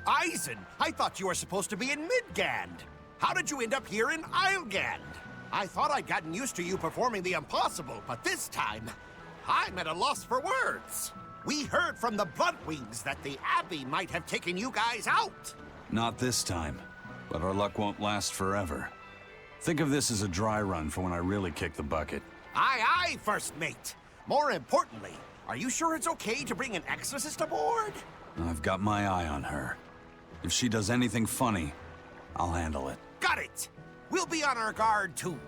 Eisen, I thought you were supposed to be in Midgand. How did you end up here in Islegand? I thought I'd gotten used to you performing the impossible, but this time, I'm at a loss for words. We heard from the Bloodwings that the Abbey might have taken you guys out. Not this time, but our luck won't last forever. Think of this as a dry run for when I really kick the bucket. Aye, aye, First Mate. More importantly, are you sure it's okay to bring an exorcist aboard? I've got my eye on her. If she does anything funny, I'll handle it. Got it! We'll be on our guard, too.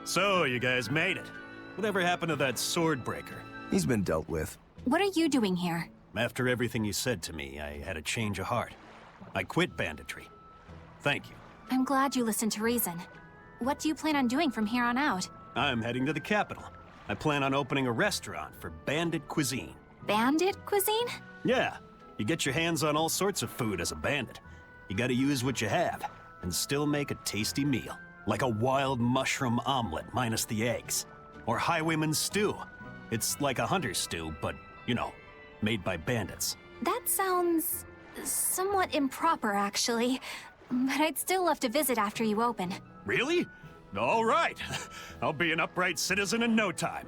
So, you guys made it. Whatever happened to that sword breaker? He's been dealt with. What are you doing here? After everything you said to me, I had a change of heart. I quit banditry. Thank you. I'm glad you listened to reason. What do you plan on doing from here on out? I'm heading to the capital. I plan on opening a restaurant for bandit cuisine. Bandit cuisine? Yeah, you get your hands on all sorts of food as a bandit. You gotta use what you have, and still make a tasty meal. Like a wild mushroom omelet minus the eggs. Or highwayman's stew. It's like a hunter's stew, but, you know, made by bandits. That sounds somewhat improper, actually. But I'd still love to visit after you open. Really? All right. I'll be an upright citizen in no time.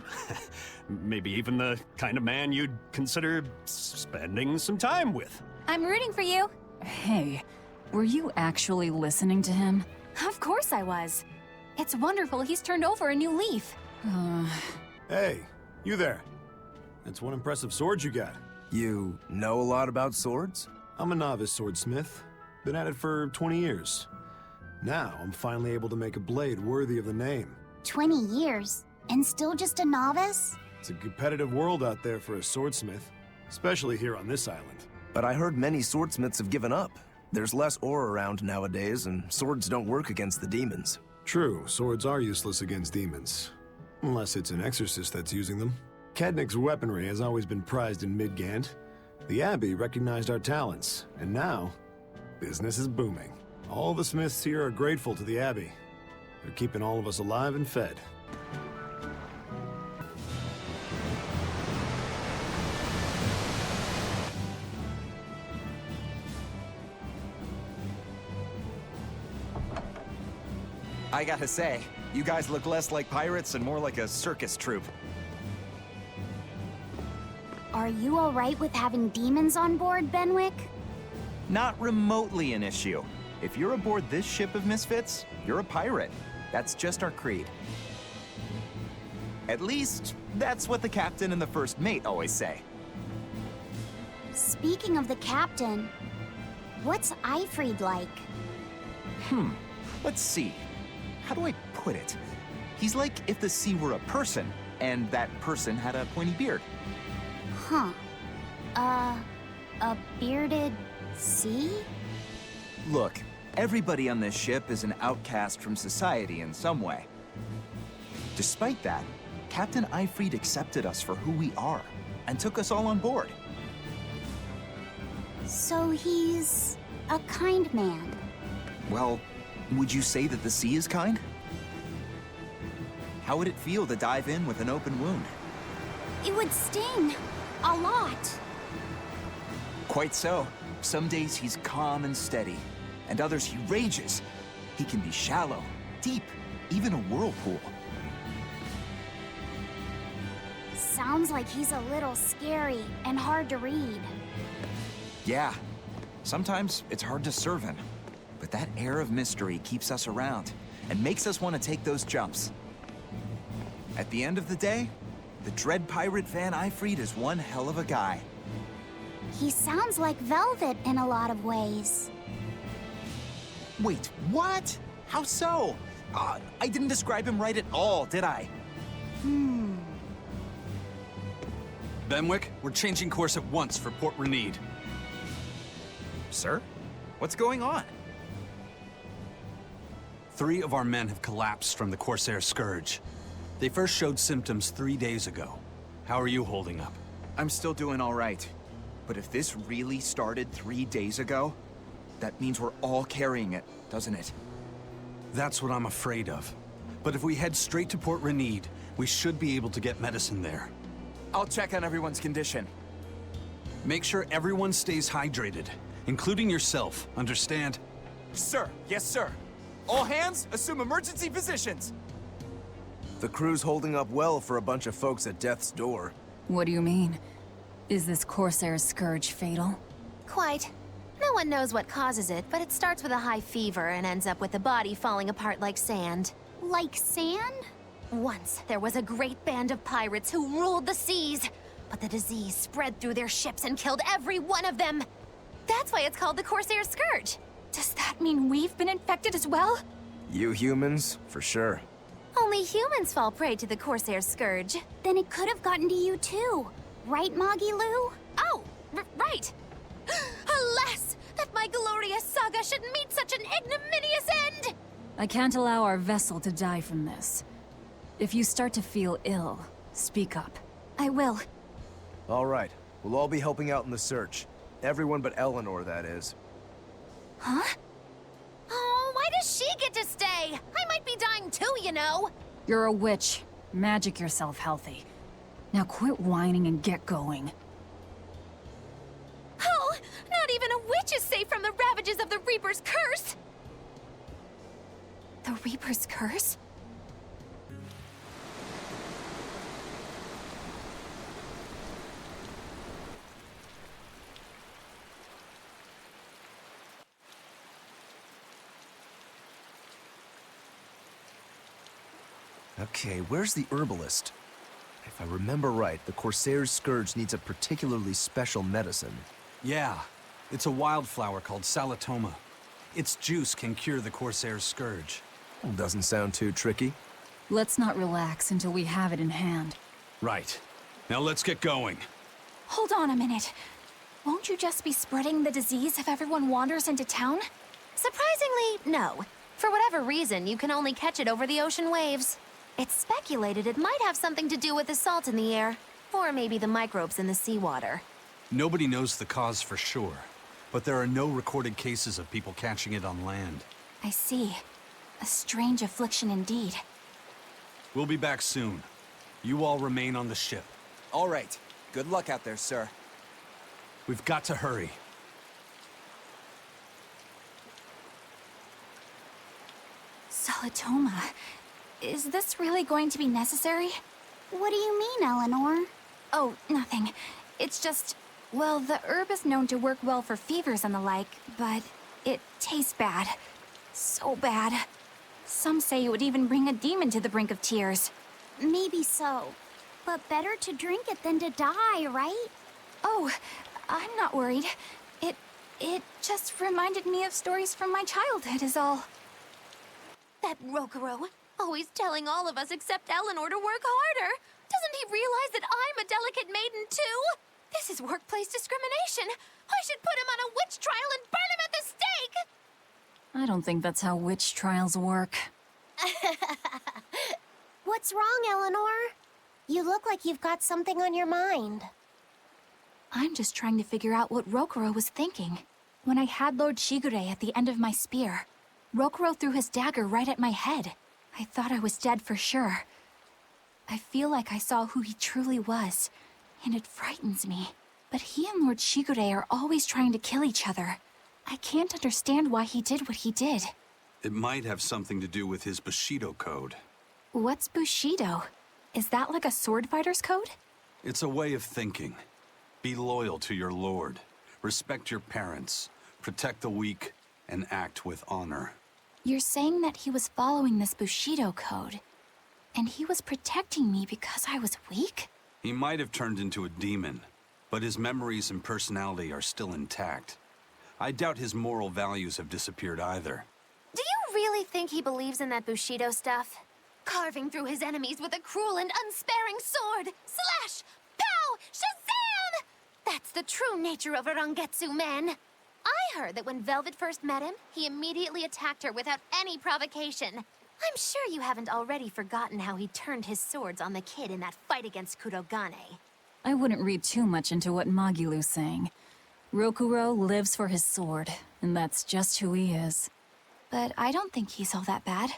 Maybe even the kind of man you'd consider spending some time with. I'm rooting for you. Hey, were you actually listening to him? Of course I was. It's wonderful he's turned over a new leaf. Hey, you there. That's one impressive sword you got. You know a lot about swords? I'm a novice swordsmith. Been at it for 20 years. Now, I'm finally able to make a blade worthy of the name. 20 years? And still just a novice? It's a competitive world out there for a swordsmith, especially here on this island. But I heard many swordsmiths have given up. There's less ore around nowadays, and swords don't work against the demons. True, swords are useless against demons. Unless it's an exorcist that's using them. Kednik's weaponry has always been prized in Midgand. The Abbey recognized our talents, and now, business is booming. All the smiths here are grateful to the Abbey. They're keeping all of us alive and fed. I gotta say, you guys look less like pirates and more like a circus troupe. Are you alright with having demons on board, Benwick? Not remotely an issue. If you're aboard this ship of misfits, you're a pirate. That's just our creed. At least, that's what the captain and the first mate always say. Speaking of the captain, what's Eifried like? Let's see. How do I put it? He's like if the sea were a person, and that person had a pointy beard. Huh. A bearded sea? Look, everybody on this ship is an outcast from society in some way. Despite that, Captain Eifried accepted us for who we are, and took us all on board. So he's a kind man. Well, would you say that the sea is kind? How would it feel to dive in with an open wound? It would sting. A lot. Quite so. Some days he's calm and steady, and others he rages. He can be shallow, deep, even a whirlpool. Sounds like he's a little scary and hard to read. Yeah, sometimes it's hard to serve him, but that air of mystery keeps us around and makes us want to take those jumps. At the end of the day, the dread pirate Van Eifried is one hell of a guy. He sounds like Velvet in a lot of ways. Wait, what? How so? I didn't describe him right at all, did I? Benwick, we're changing course at once for Port Renede. Sir? What's going on? 3 of our men have collapsed from the Corsair Scourge. They first showed symptoms 3 days ago. How are you holding up? I'm still doing all right. But if this really started 3 days ago, that means we're all carrying it, doesn't it? That's what I'm afraid of. But if we head straight to Port Renede, we should be able to get medicine there. I'll check on everyone's condition. Make sure everyone stays hydrated. including yourself, understand? Sir, yes, sir. All hands, assume emergency positions. The crew's holding up well for a bunch of folks at death's door. What do you mean? Is this Corsair's scourge fatal? Quite. No one knows what causes it, but it starts with a high fever and ends up with the body falling apart like sand. Like sand? Once, there was a great band of pirates who ruled the seas, but the disease spread through their ships and killed every one of them. That's why it's called the Corsair Scourge. Does that mean we've been infected as well? You humans, for sure. Only humans fall prey to the Corsair Scourge. Then it could have gotten to you too. Right, Moggy Lou? Oh, right! Alas, that my glorious saga should meet such an ignominious end! I can't allow our vessel to die from this. If you start to feel ill, speak up. I will. All right, we'll all be helping out in the search. Everyone but Eleanor, that is. Huh? Oh, why does she get to stay? I might be dying too, you know. You're a witch. Magic yourself healthy. Now quit whining and get going. Oh, not even a witch is safe from the ravages of the Reaper's curse! The Reaper's curse? Okay, where's the herbalist? If I remember right, the Corsair's Scourge needs a particularly special medicine. Yeah, it's a wildflower called Salatoma. Its juice can cure the Corsair's Scourge. Doesn't sound too tricky. Let's not relax until we have it in hand. Right. Now let's get going. Hold on a minute. Won't you just be spreading the disease if everyone wanders into town? Surprisingly, no. For whatever reason, you can only catch it over the ocean waves. It's speculated it might have something to do with the salt in the air, or maybe the microbes in the seawater. Nobody knows the cause for sure, but there are no recorded cases of people catching it on land. I see. A strange affliction indeed. We'll be back soon. You all remain on the ship. All right. Good luck out there, sir. We've got to hurry. Salatoma. Is this really going to be necessary? What do you mean, Eleanor? Oh, nothing. It's just, well, the herb is known to work well for fevers and the like, but it tastes bad. So bad. Some say it would even bring a demon to the brink of tears. Maybe so. But better to drink it than to die, right? Oh, I'm not worried. It just reminded me of stories from my childhood is all. That Rokuro, always telling all of us except Eleanor to work harder. Doesn't he realize that I'm a delicate maiden too? This is workplace discrimination. I should put him on a witch trial and burn him at the stake! I don't think that's how witch trials work. What's wrong, Eleanor? You look like you've got something on your mind. I'm just trying to figure out what Rokuro was thinking. When I had Lord Shigure at the end of my spear, Rokuro threw his dagger right at my head. I thought I was dead for sure. I feel like I saw who he truly was, and it frightens me. But he and Lord Shigure are always trying to kill each other. I can't understand why he did what he did. It might have something to do with his Bushido code. What's Bushido? Is that like a sword fighter's code? It's a way of thinking. Be loyal to your lord. Respect your parents. Protect the weak, and act with honor. You're saying that he was following this Bushido code, and he was protecting me because I was weak? He might have turned into a demon, but his memories and personality are still intact. I doubt his moral values have disappeared either. Do you really think he believes in that Bushido stuff? Carving through his enemies with a cruel and unsparing sword! Slash! Pow! Shazam! That's the true nature of a Rangetsu man. I heard that when Velvet first met him, he immediately attacked her without any provocation. I'm sure you haven't already forgotten how he turned his swords on the kid in that fight against Kurogane. I wouldn't read too much into what Magilu's saying. Rokuro lives for his sword, and that's just who he is. But I don't think he's all that bad.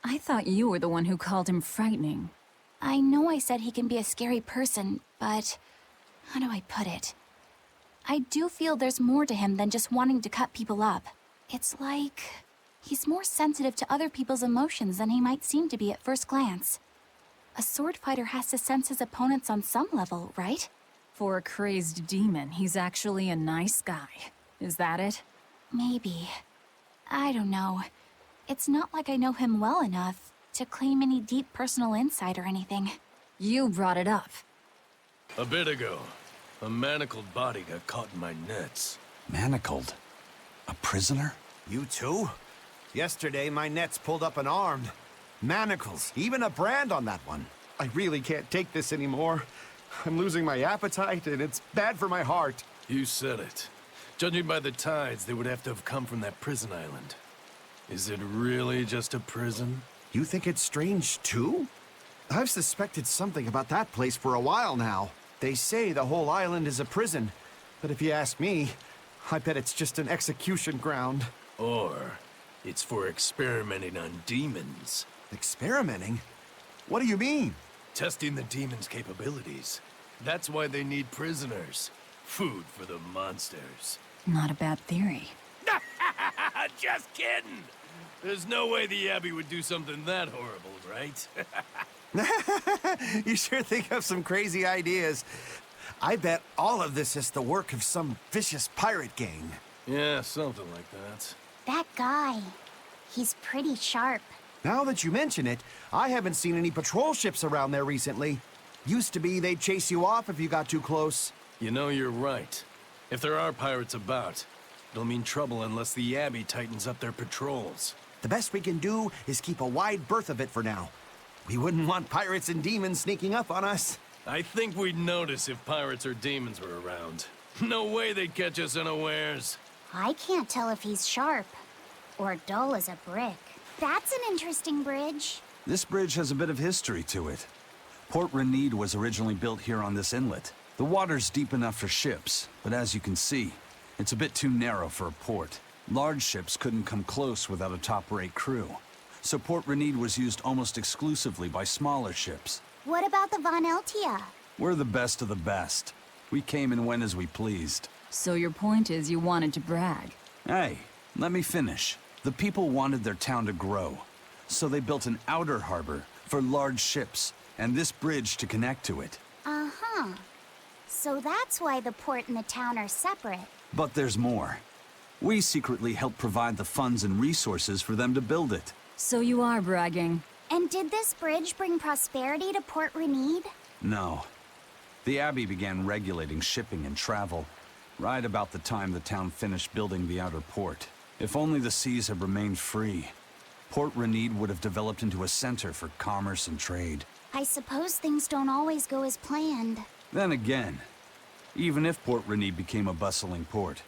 I thought you were the one who called him frightening. I know I said he can be a scary person, but how do I put it? I do feel there's more to him than just wanting to cut people up. It's like he's more sensitive to other people's emotions than he might seem to be at first glance. A sword fighter has to sense his opponents on some level, right? For a crazed demon, he's actually a nice guy. Is that it? Maybe. I don't know. It's not like I know him well enough to claim any deep personal insight or anything. You brought it up. A bit ago, a manacled body got caught in my nets. Manacled? A prisoner? You too? Yesterday, my nets pulled up an arm. Manacles, even a brand on that one. I really can't take this anymore. I'm losing my appetite, and it's bad for my heart. You said it. Judging by the tides, they would have to have come from that prison island. Is it really just a prison? You think it's strange, too? I've suspected something about that place for a while now. They say the whole island is a prison, but if you ask me, I bet it's just an execution ground. Or it's for experimenting on demons. Experimenting? What do you mean? Testing the demons' capabilities. That's why they need prisoners. Food for the monsters. Not a bad theory. Just kidding! There's no way the Abbey would do something that horrible, right? You sure think of some crazy ideas. I bet all of this is the work of some vicious pirate gang. Yeah, something like that. That guy, he's pretty sharp. Now that you mention it, I haven't seen any patrol ships around there recently. Used to be they'd chase you off if you got too close. You know, you're right. If there are pirates about, it'll mean trouble unless the Abbey tightens up their patrols. The best we can do is keep a wide berth of it for now. We wouldn't want pirates and demons sneaking up on us. I think we'd notice if pirates or demons were around. No way they'd catch us unawares. I can't tell if he's sharp or dull as a brick. That's an interesting bridge. This bridge has a bit of history to it. Port Renede was originally built here on this inlet. The water's deep enough for ships, but as you can see, it's a bit too narrow for a port. Large ships couldn't come close without a top-rate crew. So Port Renede was used almost exclusively by smaller ships. What about the Von Eltia? We're the best of the best. We came and went as we pleased. So your point is you wanted to brag? Hey, let me finish. The people wanted their town to grow, so they built an outer harbor for large ships, and this bridge to connect to it. Uh-huh. So that's why the port and the town are separate. But there's more. We secretly helped provide the funds and resources for them to build it. So you are bragging. And did this bridge bring prosperity to Port Renede? No. The Abbey began regulating shipping and travel right about the time the town finished building the outer port. If only the seas had remained free, Port Renede would have developed into a center for commerce and trade. I suppose things don't always go as planned. Then again, even if Port Renede became a bustling port,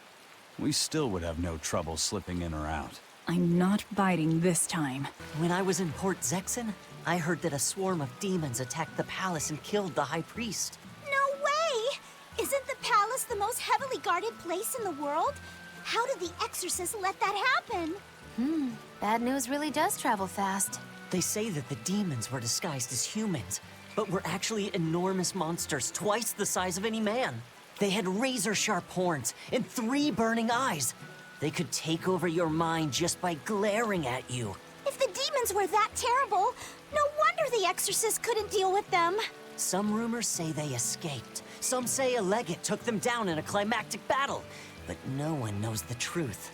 we still would have no trouble slipping in or out. I'm not biting this time. When I was in Port Zexen, I heard that a swarm of demons attacked the palace and killed the High Priest. No way! Isn't the palace the most heavily guarded place in the world? How did the exorcist let that happen? Bad news really does travel fast. They say that the demons were disguised as humans, but were actually enormous monsters twice the size of any man. They had razor-sharp horns and 3 burning eyes. They could take over your mind just by glaring at you. If the demons were that terrible, no wonder the exorcist couldn't deal with them. Some rumors say they escaped. Some say a legate took them down in a climactic battle. But no one knows the truth.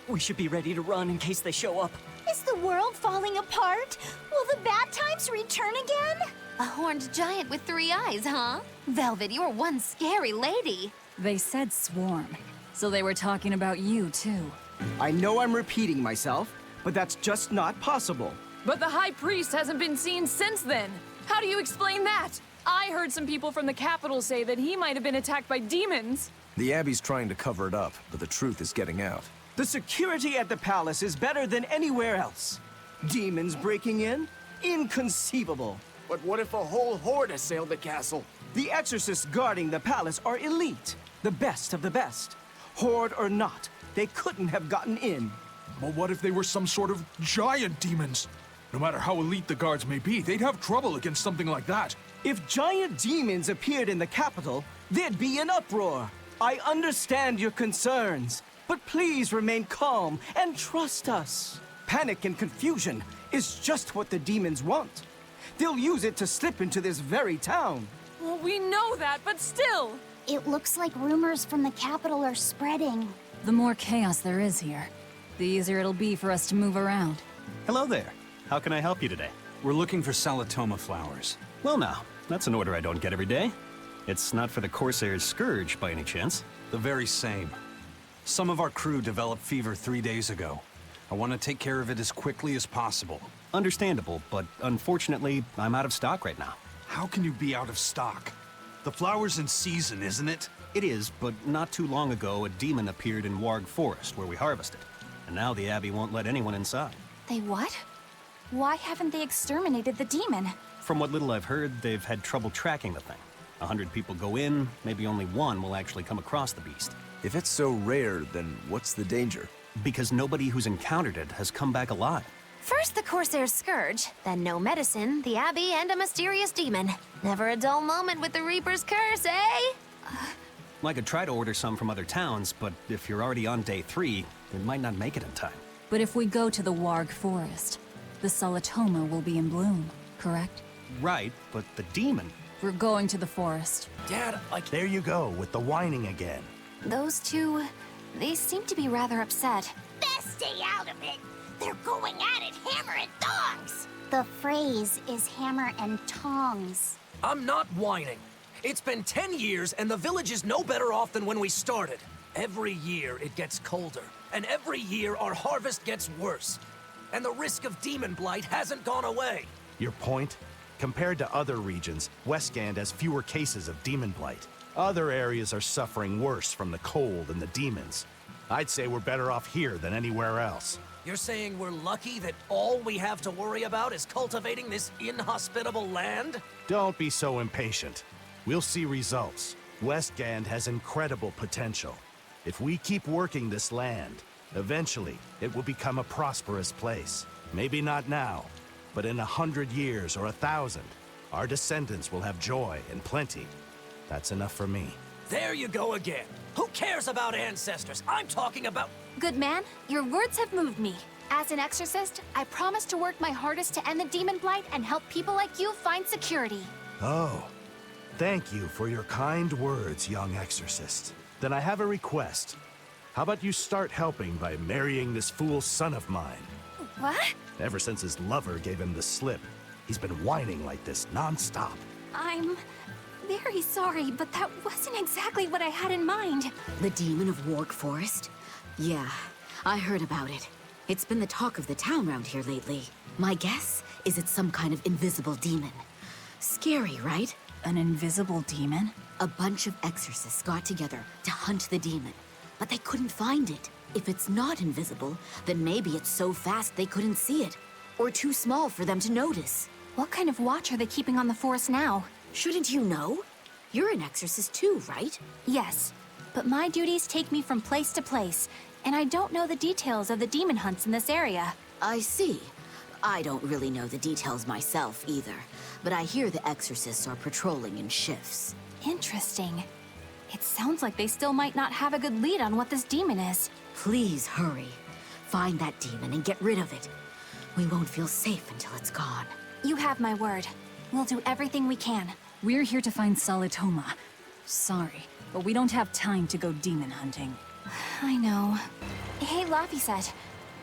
We should be ready to run in case they show up. Is the world falling apart? Will the bad times return again? A horned giant with 3 eyes, huh? Velvet, you're one scary lady. They said swarm, so they were talking about you, too. I know I'm repeating myself, but that's just not possible. But the High Priest hasn't been seen since then. How do you explain that? I heard some people from the capital say that he might have been attacked by demons. The Abbey's trying to cover it up, but the truth is getting out. The security at the palace is better than anywhere else. Demons breaking in? Inconceivable. But what if a whole horde assailed the castle? The exorcists guarding the palace are elite, the best of the best. Horde or not, they couldn't have gotten in. But what if they were some sort of giant demons? No matter how elite the guards may be, they'd have trouble against something like that. If giant demons appeared in the capital, there'd be an uproar. I understand your concerns, but please remain calm and trust us. Panic and confusion is just what the demons want. They'll use it to slip into this very town. Well, we know that, but still! It looks like rumors from the capital are spreading. The more chaos there is here, the easier it'll be for us to move around. Hello there. How can I help you today? We're looking for Salatoma flowers. Well now, that's an order I don't get every day. It's not for the Corsair's Scourge, by any chance? The very same. Some of our crew developed fever 3 days ago. I want to take care of it as quickly as possible. Understandable, but unfortunately, I'm out of stock right now. How can you be out of stock? The flower's in season, isn't it? It is, but not too long ago, a demon appeared in Warg Forest, where we harvested. And now the Abbey won't let anyone inside. They what? Why haven't they exterminated the demon? From what little I've heard, they've had trouble tracking the thing. 100 people go in, maybe only one will actually come across the beast. If it's so rare, then what's the danger? Because nobody who's encountered it has come back alive. First the Corsair's Scourge, then no medicine, the Abbey, and a mysterious demon. Never a dull moment with the Reaper's Curse, eh? I could try to order some from other towns, but if you're already on day 3, it might not make it in time. But if we go to the Warg Forest, the Salatoma will be in bloom, correct? Right, but the demon... We're going to the forest. Dad, there you go, with the whining again. Those two, they seem to be rather upset. Best stay out of it. They're going at it hammer and tongs. The phrase is hammer and tongs. I'm not whining. It's been 10 years, and the village is no better off than when we started. Every year, it gets colder. And every year, our harvest gets worse. And the risk of demon blight hasn't gone away. Your point? Compared to other regions, Westgand has fewer cases of demon blight. Other areas are suffering worse from the cold and the demons. I'd say we're better off here than anywhere else. You're saying we're lucky that all we have to worry about is cultivating this inhospitable land? Don't be so impatient. We'll see results. Westgand has incredible potential. If we keep working this land, eventually it will become a prosperous place. Maybe not now, but in 100 years or 1,000, our descendants will have joy and plenty. That's enough for me. There you go again. Who cares about ancestors? I'm talking about... Good man, your words have moved me. As an exorcist, I promise to work my hardest to end the demon blight and help people like you find security. Oh, thank you for your kind words, young exorcist. Then I have a request. How about you start helping by marrying this fool son of mine? What? Ever since his lover gave him the slip, he's been whining like this non-stop. I'm very sorry, but that wasn't exactly what I had in mind. The demon of Warg Forest? Yeah, I heard about it. It's been the talk of the town around here lately. My guess is it's some kind of invisible demon. Scary, right? An invisible demon? A bunch of exorcists got together to hunt the demon, but they couldn't find it. If it's not invisible, then maybe it's so fast they couldn't see it, or too small for them to notice. What kind of watch are they keeping on the forest now? Shouldn't you know? You're an exorcist too, right? Yes, but my duties take me from place to place, and I don't know the details of the demon hunts in this area. I see. I don't really know the details myself either, but I hear the exorcists are patrolling in shifts. Interesting. It sounds like they still might not have a good lead on what this demon is. Please hurry. Find that demon and get rid of it. We won't feel safe until it's gone. You have my word. We'll do everything we can. We're here to find Salatoma. Sorry, but we don't have time to go demon hunting. I know. Hey, Laphicet,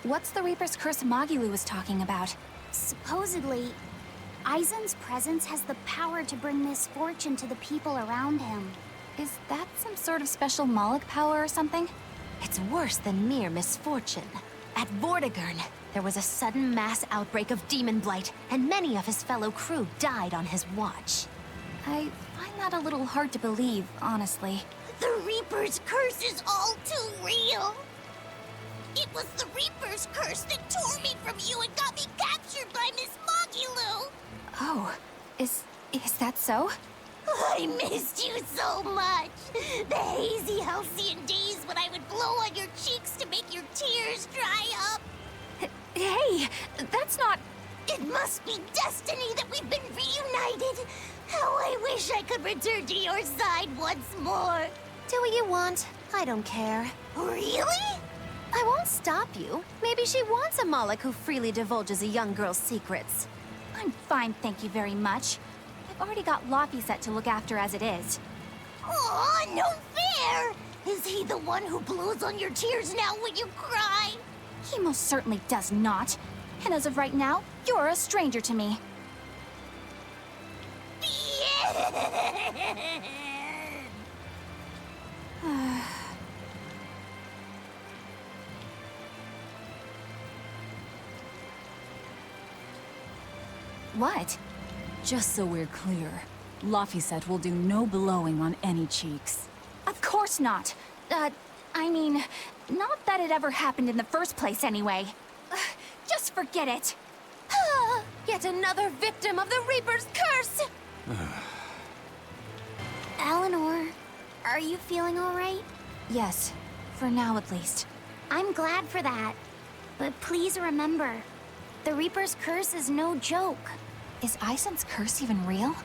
what's the Reaper's Curse Magilu was talking about? Supposedly, Aizen's presence has the power to bring misfortune to the people around him. Is that some sort of special Moloch power or something? It's worse than mere misfortune. At Vortigern, there was a sudden mass outbreak of demon blight, and many of his fellow crew died on his watch. I find that a little hard to believe, honestly. The Reaper's Curse is all too real. It was the Reaper's Curse that tore me from you and got me captured by Miss Magilu. Oh, is that so? I missed you so much. The hazy, halcyon days when I would blow on your cheeks to make your tears dry up. Hey, that's not... It must be destiny that we've been reunited. How I wish I could return to your side once more. Do what you want. I don't care. Really? I won't stop you. Maybe she wants a Moloch who freely divulges a young girl's secrets. I'm fine, thank you very much. I've already got Laphicet to look after as it is. Aw, no fair! Is he the one who blows on your tears now when you cry? He most certainly does not. And as of right now, you're a stranger to me. What? Just so we're clear, Laphicet will do no blowing on any cheeks. Of course not. I mean, not that it ever happened in the first place anyway. Just forget it. Yet another victim of the Reaper's curse! Eleanor, are you feeling all right? Yes, for now at least. I'm glad for that. But please remember, the Reaper's curse is no joke. Is Aizen's curse even real?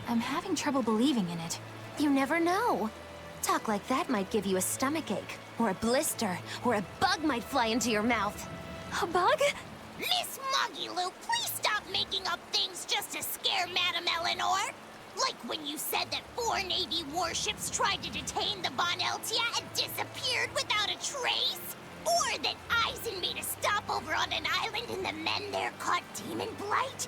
I'm having trouble believing in it. You never know. Talk like that might give you a stomachache, or a blister, or a bug might fly into your mouth. A bug? Miss Moggy-Lou, please stop making up things just to scare Madame Eleanor. Like when you said that 4 Navy warships tried to detain the Bon Eltia and disappeared without a trace. Or that Aizen made a stopover on an island and the men there caught demon blight.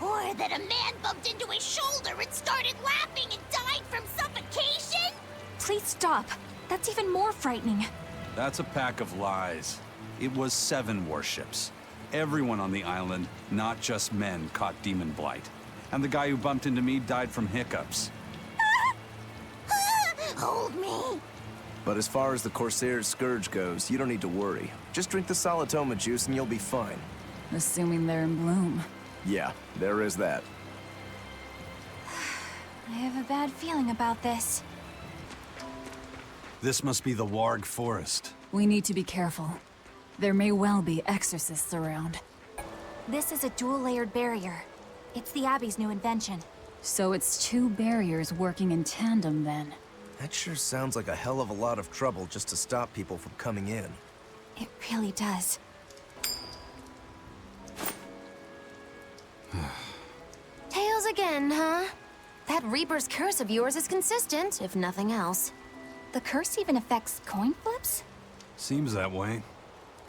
Or that a man bumped into his shoulder and started laughing and died from suffocation. Please stop. That's even more frightening. That's a pack of lies. It was 7 warships. Everyone on the island, not just men, caught demon blight. And the guy who bumped into me died from hiccups. Hold me. But as far as the Corsair's Scourge goes, you don't need to worry. Just drink the Solitoma juice and you'll be fine. Assuming they're in bloom. Yeah, there is that. I have a bad feeling about this. This must be the Warg Forest. We need to be careful. There may well be exorcists around. This is a dual-layered barrier. It's the Abbey's new invention. So it's 2 barriers working in tandem, then. That sure sounds like a hell of a lot of trouble just to stop people from coming in. It really does. Tails again, huh? That Reaper's curse of yours is consistent, if nothing else. The curse even affects coin flips? Seems that way.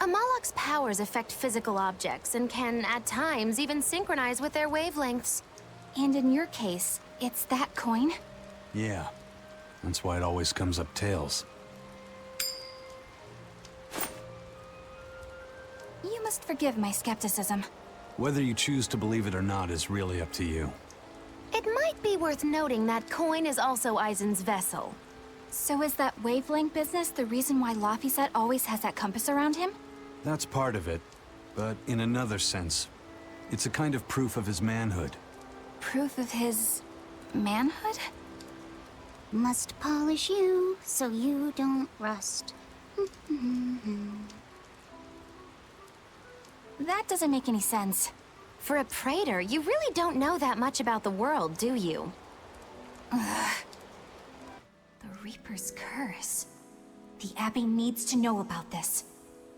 A Moloch's powers affect physical objects and can, at times, even synchronize with their wavelengths. And in your case, it's that coin? Yeah. That's why it always comes up tails. You must forgive my skepticism. Whether you choose to believe it or not is really up to you. It might be worth noting that coin is also Aizen's vessel. So is that wavelength business the reason why Laphicet always has that compass around him? That's part of it, but in another sense, it's a kind of proof of his manhood. Proof of his... manhood? Must polish you so you don't rust. That doesn't make any sense. For a praetor, you really don't know that much about the world, do you? Ugh. The Reaper's curse. The Abbey needs to know about this.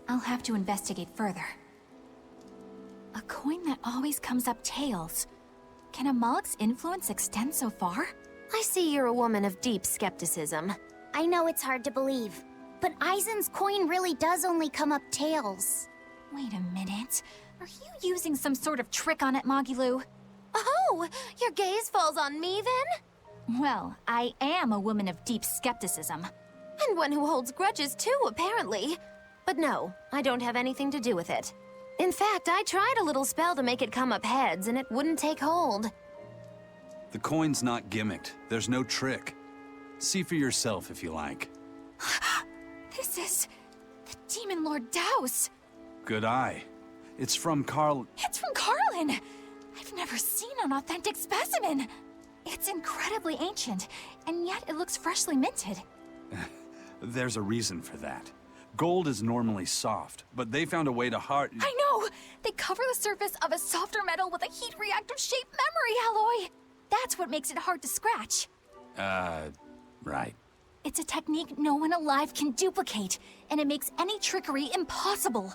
I'll have to investigate further. A coin that always comes up tails. Can a Moloch's influence extend so far? I see you're a woman of deep skepticism. I know it's hard to believe, but Aizen's coin really does only come up tails. Wait a minute. Are you using some sort of trick on it, Moggy-Lou? Oh, your gaze falls on me then? Well, I am a woman of deep skepticism. And one who holds grudges too, apparently. But no, I don't have anything to do with it. In fact, I tried a little spell to make it come up heads, and it wouldn't take hold. The coin's not gimmicked. There's no trick. See for yourself if you like. This is... the Demon Lord Daos. Good eye. It's from Carl... It's from Carlin! I've never seen an authentic specimen! It's incredibly ancient, and yet it looks freshly minted. There's a reason for that. Gold is normally soft, but they found a way to I know! They cover the surface of a softer metal with a heat-reactive-shaped memory alloy! That's what makes it hard to scratch. Right. It's a technique no one alive can duplicate, and it makes any trickery impossible.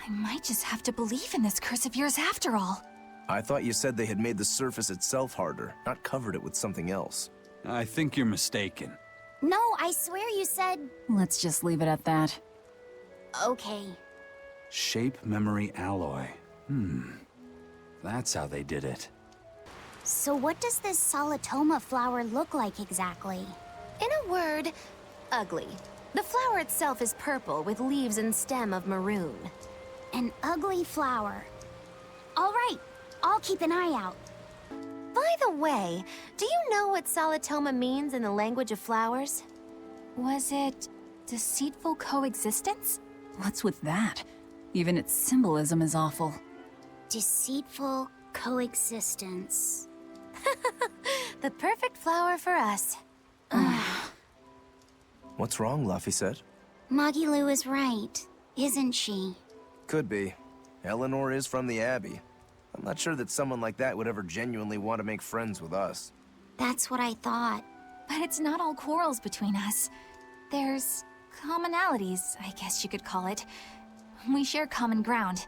I might just have to believe in this curse of yours after all. I thought you said they had made the surface itself harder, not covered it with something else. I think you're mistaken. No, I swear you said... Let's just leave it at that. Okay. Shape memory alloy. That's how they did it. So what does this Solitoma flower look like exactly? In a word, ugly. The flower itself is purple with leaves and stem of maroon. An ugly flower. All right, I'll keep an eye out. By the way, do you know what Solitoma means in the language of flowers? Was it deceitful coexistence? What's with that? Even its symbolism is awful. Deceitful coexistence. The perfect flower for us. What's wrong, Laphicet? Magilu is right, isn't she? Could be. Eleanor is from the Abbey. I'm not sure that someone like that would ever genuinely want to make friends with us. That's what I thought. But it's not all quarrels between us. There's commonalities, I guess you could call it. We share common ground.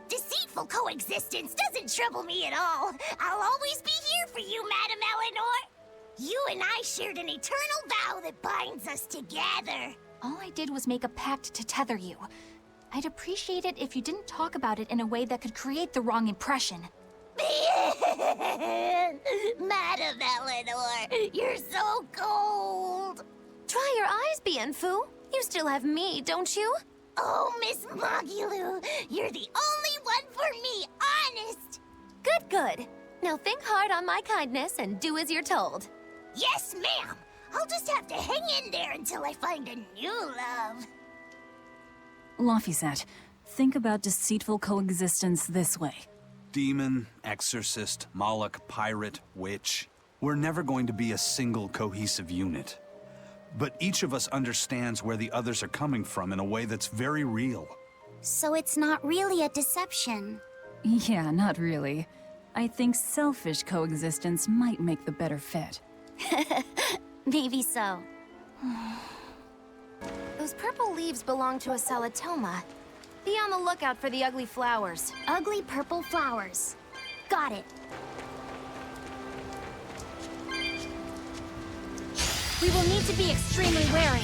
Deceitful coexistence doesn't trouble me at all. I'll always be here for you, Madam Eleanor. You and I shared an eternal vow that binds us together. All I did was make a pact to tether you. I'd appreciate it if you didn't talk about it in a way that could create the wrong impression. Madam Eleanor, you're so cold. Try your eyes, Bienfu. You still have me, don't you? Oh, Miss Magilu, you're the only one for me, honest. Good, good. Now think hard on my kindness and do as you're told. Yes, ma'am. I'll just have to hang in there until I find a new love. Laphicet, think about deceitful coexistence this way. Demon, exorcist, Moloch, pirate, witch. We're never going to be a single cohesive unit. But each of us understands where the others are coming from in a way that's very real. So it's not really a deception. Yeah, not really. I think selfish coexistence might make the better fit. Maybe so. Those purple leaves belong to a Solitoma. Be on the lookout for the ugly flowers. Ugly purple flowers. Got it. We will need to be extremely wary.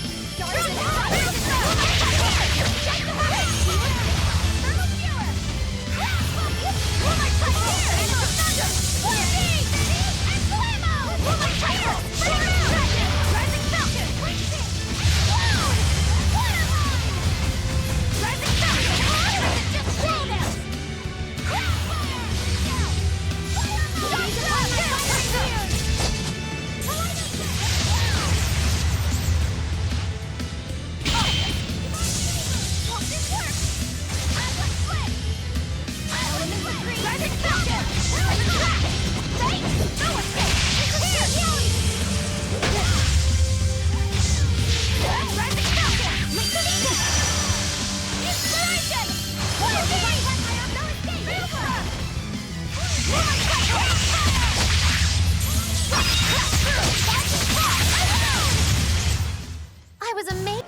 I was amazed.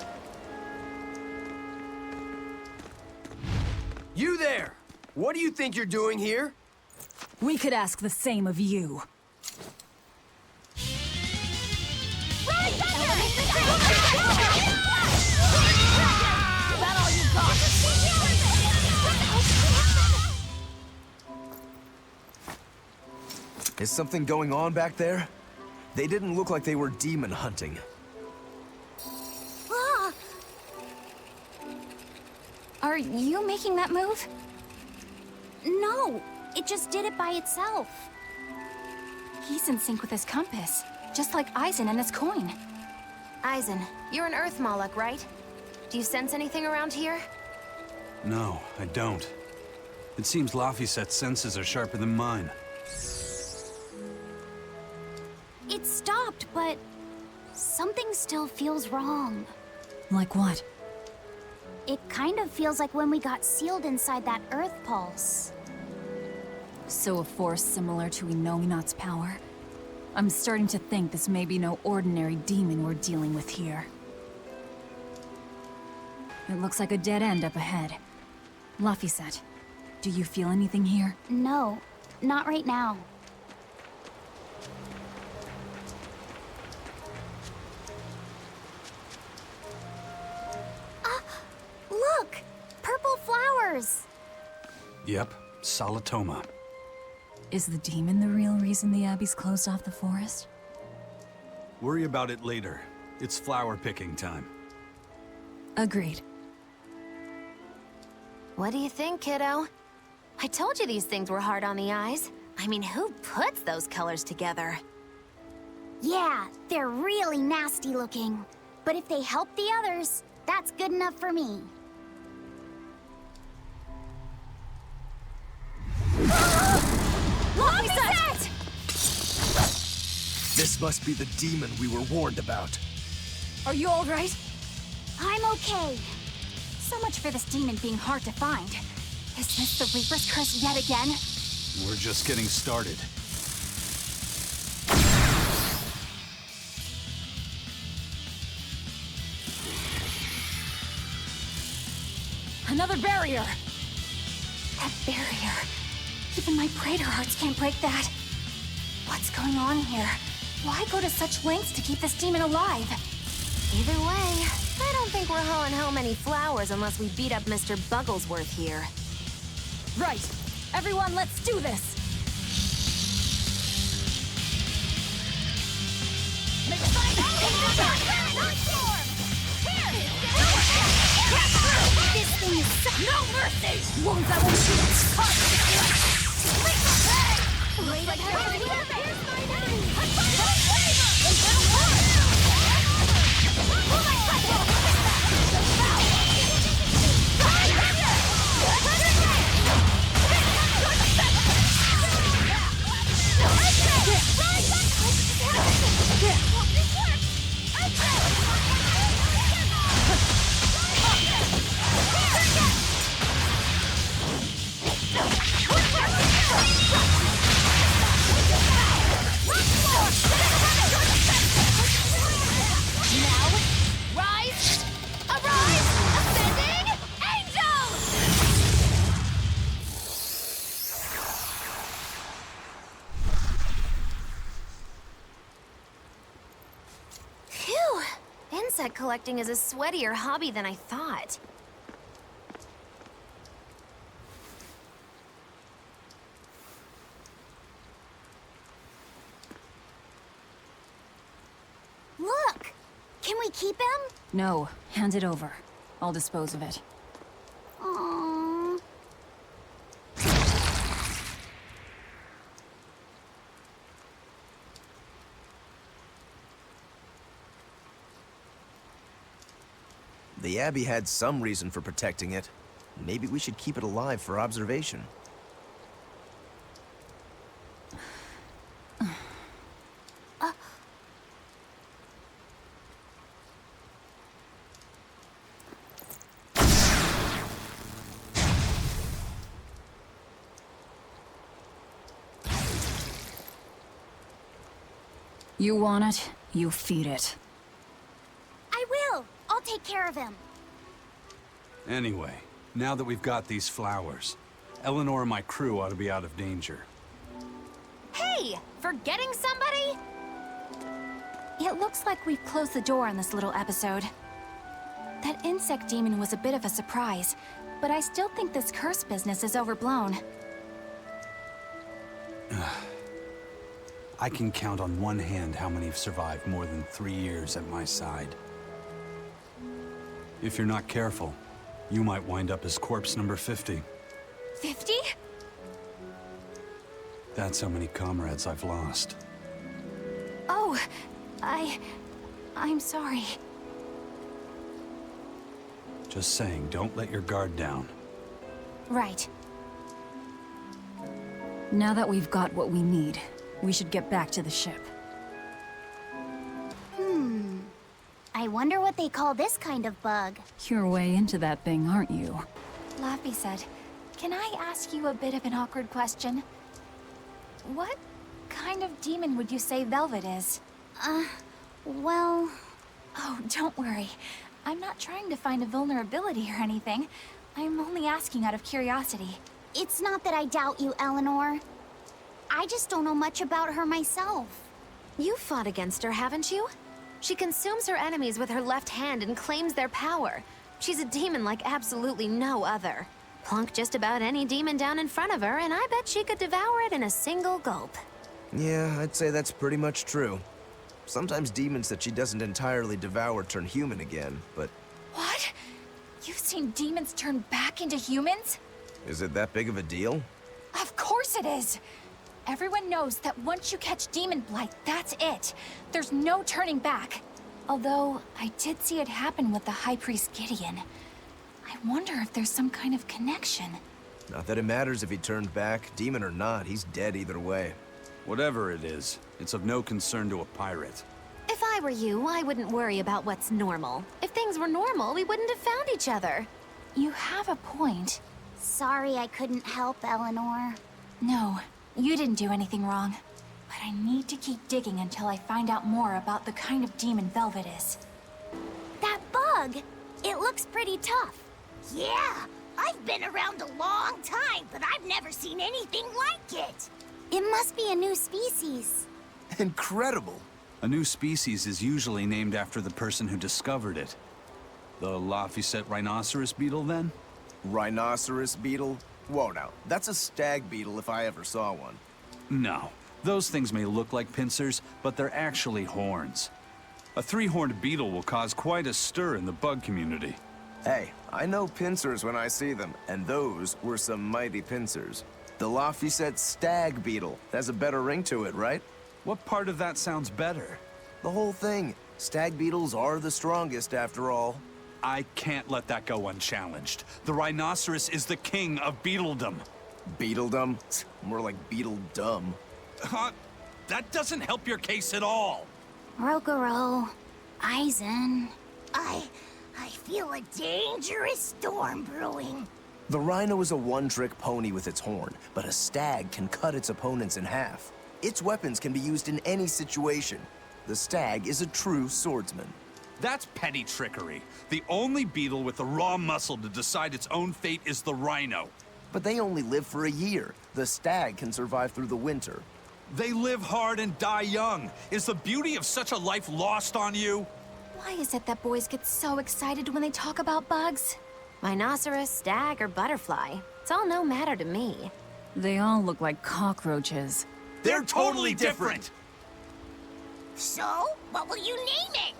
You there! What do you think you're doing here? We could ask the same of you. Is something going on back there? They didn't look like they were demon hunting. Ah! Are you making that move? No, it just did it by itself. He's in sync with his compass, just like Eisen and his coin. Eisen, you're an Earth Moloch, right? Do you sense anything around here? No, I don't. It seems Laphicet's senses are sharper than mine. It stopped, but something still feels wrong. Like what? It kind of feels like when we got sealed inside that Earth Pulse. So a force similar to Inominat's power? I'm starting to think this may be no ordinary demon we're dealing with here. It looks like a dead end up ahead. Laphicet, do you feel anything here? No, not right now. Look! Purple flowers! Yep, Solitoma. Is the demon the real reason the Abbey's closed off the forest? Worry about it later. It's flower picking time. Agreed. What do you think, kiddo? I told you these things were hard on the eyes. I mean, who puts those colors together? Yeah, they're really nasty looking. But if they help the others, that's good enough for me. Laphicet! This must be the demon we were warned about. Are you all right? I'm okay. So much for this demon being hard to find. Is this the Reaper's curse yet again? We're just getting started. Another barrier! That barrier. Even my praetor hearts can't break that. What's going on here? Why go to such lengths to keep this demon alive? Either way, I don't think we're hauling home any flowers unless we beat up Mr. Bugglesworth here. Right. Everyone, let's do this! This thing is no mercy! Wounds that won't shoot its heart! Looks like Insect collecting is a sweatier hobby than I thought. Look! Can we keep him? No, hand it over. I'll dispose of it. Aww. The Abbey had some reason for protecting it. Maybe we should keep it alive for observation. You want it, you feed it. I will! I'll take care of him. Anyway, now that we've got these flowers, Eleanor and my crew ought to be out of danger. Hey! Forgetting somebody? It looks like we've closed the door on this little episode. That insect demon was a bit of a surprise, but I still think this curse business is overblown. I can count on one hand how many have survived more than 3 years at my side. If you're not careful, you might wind up as corpse number 50. 50? That's how many comrades I've lost. Oh, I'm sorry. Just saying, don't let your guard down. Right. Now that we've got what we need, we should get back to the ship. I wonder what they call this kind of bug. You're way into that thing, aren't you? Laphicet, can I ask you a bit of an awkward question? What kind of demon would you say Velvet is? Well... Oh, don't worry. I'm not trying to find a vulnerability or anything. I'm only asking out of curiosity. It's not that I doubt you, Eleanor. I just don't know much about her myself. You fought against her, haven't you? She consumes her enemies with her left hand and claims their power. She's a demon like absolutely no other. Plunk just about any demon down in front of her, and I bet she could devour it in a single gulp. Yeah, I'd say that's pretty much true. Sometimes demons that she doesn't entirely devour turn human again, but... What? You've seen demons turn back into humans? Is it that big of a deal? Of course it is! Everyone knows that once you catch Demon Blight, that's it. There's no turning back. Although, I did see it happen with the High Priest Gideon. I wonder if there's some kind of connection. Not that it matters if he turned back. Demon or not, he's dead either way. Whatever it is, it's of no concern to a pirate. If I were you, I wouldn't worry about what's normal. If things were normal, we wouldn't have found each other. You have a point. Sorry I couldn't help, Eleanor. No, you didn't do anything wrong. But I need to keep digging until I find out more about the kind of demon Velvet is. That bug! It looks pretty tough. Yeah, I've been around a long time, but I've never seen anything like it. It must be a new species. Incredible! A new species is usually named after the person who discovered it. The Laphicet rhinoceros beetle, then? Rhinoceros beetle? Whoa now, that's a stag beetle if I ever saw one. No. Those things may look like pincers, but they're actually horns. A three-horned beetle will cause quite a stir in the bug community. Hey, I know pincers when I see them, and those were some mighty pincers. The Laphicet stag beetle has a better ring to it, right? What part of that sounds better? The whole thing. Stag beetles are the strongest, after all. I can't let that go unchallenged. The rhinoceros is the king of beetledom. Beetledom? More like beetledum. That doesn't help your case at all. Rokuro, Aizen. I feel a dangerous storm brewing. The rhino is a one-trick pony with its horn, but a stag can cut its opponents in half. Its weapons can be used in any situation. The stag is a true swordsman. That's petty trickery. The only beetle with the raw muscle to decide its own fate is the rhino. But they only live for a year. The stag can survive through the winter. They live hard and die young. Is the beauty of such a life lost on you? Why is it that boys get so excited when they talk about bugs? Rhinoceros, stag, or butterfly. It's all no matter to me. They all look like cockroaches. They're totally different! So, what will you name it?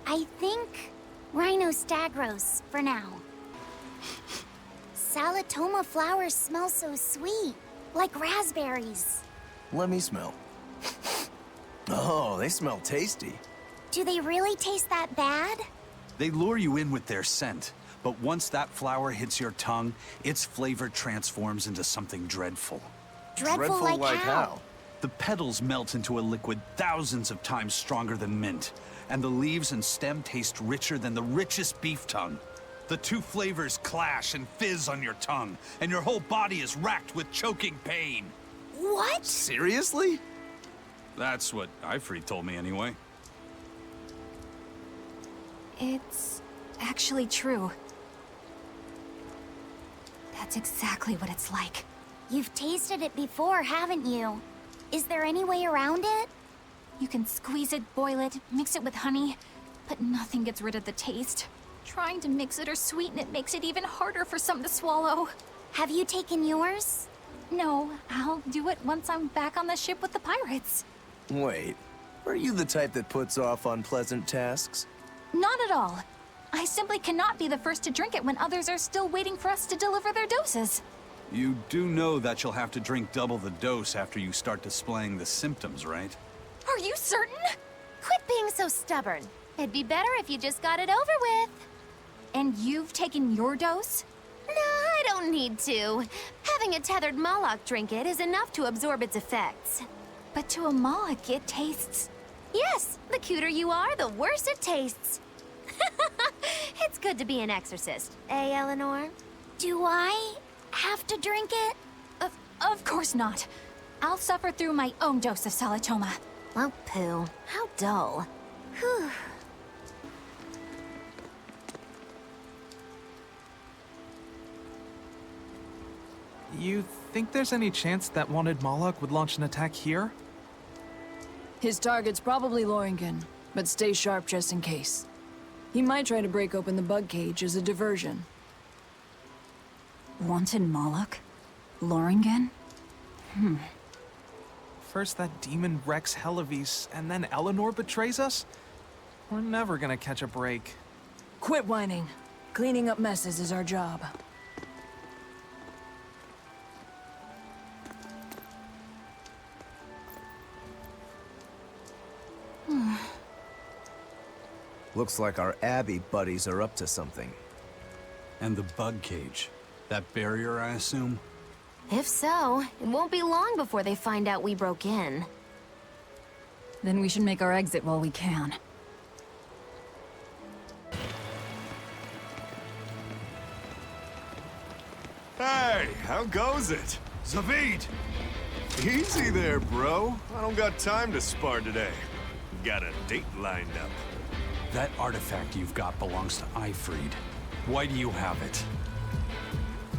I think Rhinostagros for now. Salatoma flowers smell so sweet, like raspberries. Let me smell. Oh, they smell tasty. Do they really taste that bad? They lure you in with their scent, but once that flower hits your tongue, its flavor transforms into something dreadful. Dreadful like how? The petals melt into a liquid thousands of times stronger than mint, and the leaves and stem taste richer than the richest beef tongue. The two flavors clash and fizz on your tongue, and your whole body is racked with choking pain. What? Seriously? That's what Ifrit told me anyway. It's actually true. That's exactly what it's like. You've tasted it before, haven't you? Is there any way around it? You can squeeze it, boil it, mix it with honey, but nothing gets rid of the taste. Trying to mix it or sweeten it makes it even harder for some to swallow. Have you taken yours? No, I'll do it once I'm back on the ship with the pirates. Wait, are you the type that puts off unpleasant tasks? Not at all. I simply cannot be the first to drink it when others are still waiting for us to deliver their doses. You do know that you'll have to drink double the dose after you start displaying the symptoms, right? Are you certain? Quit being so stubborn. It'd be better if you just got it over with. And you've taken your dose? No, I don't need to. Having a tethered Moloch drink it is enough to absorb its effects. But to a Moloch, it tastes... Yes, the cuter you are, the worse it tastes. It's good to be an exorcist, eh, Eleanor? Do I have to drink it? Of course not. I'll suffer through my own dose of Salatoma. Oh, poo. How dull. Whew. You think there's any chance that wanted Moloch would launch an attack here? His target's probably Loringen, but stay sharp just in case. He might try to break open the bug cage as a diversion. Wanted Moloch? Loringen? First that demon Rex Helavis, and then Eleanor betrays us? We're never gonna catch a break. Quit whining. Cleaning up messes is our job. Looks like our Abbey buddies are up to something. And the bug cage. That barrier, I assume? If so, it won't be long before they find out we broke in. Then we should make our exit while we can. Hey, how goes it? Zavid! Easy there, bro. I don't got time to spar today. Got a date lined up. That artifact you've got belongs to Ifried. Why do you have it?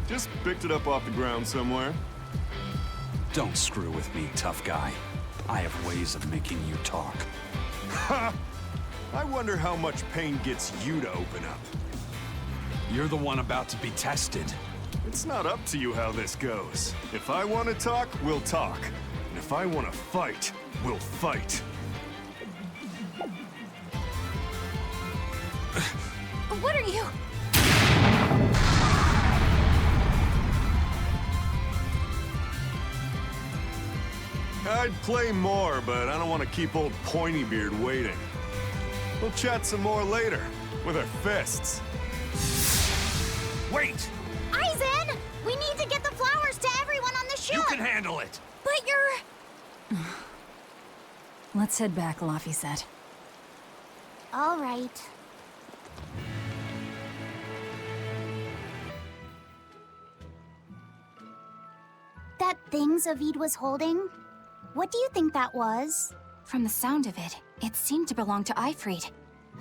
Just picked it up off the ground somewhere. Don't screw with me, tough guy. I have ways of making you talk. Ha! I wonder how much pain gets you to open up. You're the one about to be tested. It's not up to you how this goes. If I want to talk, we'll talk. And if I want to fight, we'll fight. What are you? I'd play more, but I don't want to keep old Pointybeard waiting. We'll chat some more later, with our fists. Wait! Aizen! We need to get the flowers to everyone on the ship! You can handle it! But you're... Let's head back, Laffy said. All right. That thing Zavid was holding? What do you think that was? From the sound of it, it seemed to belong to Ifried.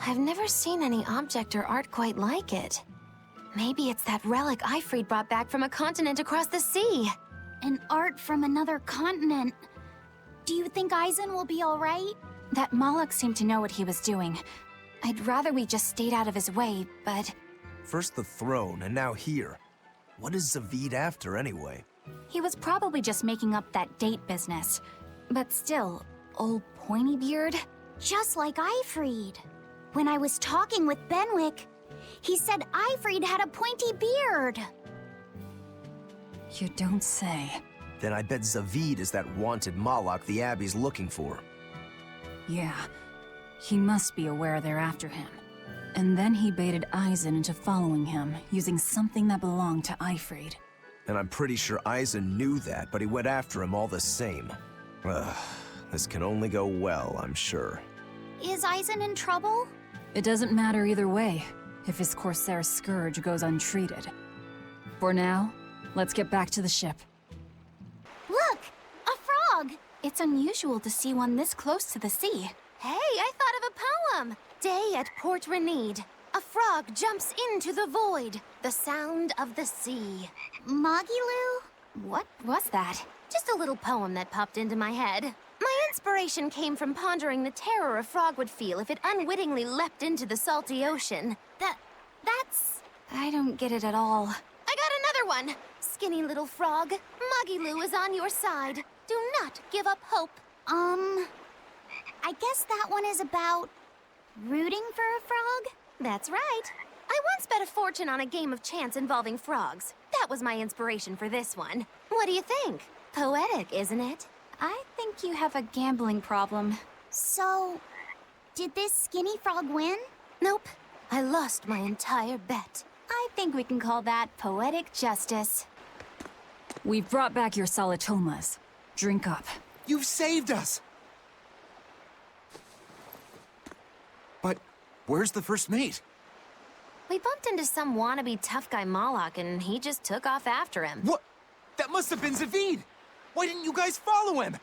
I've never seen any object or art quite like it. Maybe it's that relic Ifried brought back from a continent across the sea. An art from another continent. Do you think Aizen will be all right? That Moloch seemed to know what he was doing. I'd rather we just stayed out of his way, but... First the throne, and now here. What is Zavid after, anyway? He was probably just making up that date business. But still, old Pointybeard? Just like Ifried. When I was talking with Benwick, he said Ifried had a pointy beard. You don't say. Then I bet Zavid is that wanted Moloch the Abbey's looking for. Yeah. He must be aware they're after him. And then he baited Aizen into following him, using something that belonged to Ifried. And I'm pretty sure Aizen knew that, but he went after him all the same. Ugh, this can only go well, I'm sure. Is Aizen in trouble? It doesn't matter either way, if his Corsair scourge goes untreated. For now, let's get back to the ship. Look! A frog! It's unusual to see one this close to the sea. Hey, I thought of a poem! Day at Port Renede. A frog jumps into the void. The sound of the sea. Magilu? What was that? Just a little poem that popped into my head. My inspiration came from pondering the terror a frog would feel if it unwittingly leapt into the salty ocean. That's... I don't get it at all. I got another one! Skinny little frog, Magilu is on your side. Do not give up hope. I guess that one is about... rooting for a frog? That's right. I once bet a fortune on a game of chance involving frogs. That was my inspiration for this one. What do you think? Poetic, isn't it? I think you have a gambling problem. So, did this skinny frog win? Nope. I lost my entire bet. I think we can call that poetic justice. We've brought back your Salatomas. Drink up. You've saved us! But where's the first mate? We bumped into some wannabe tough guy Moloch and he just took off after him. What? That must have been Zavid! Why didn't you guys follow him?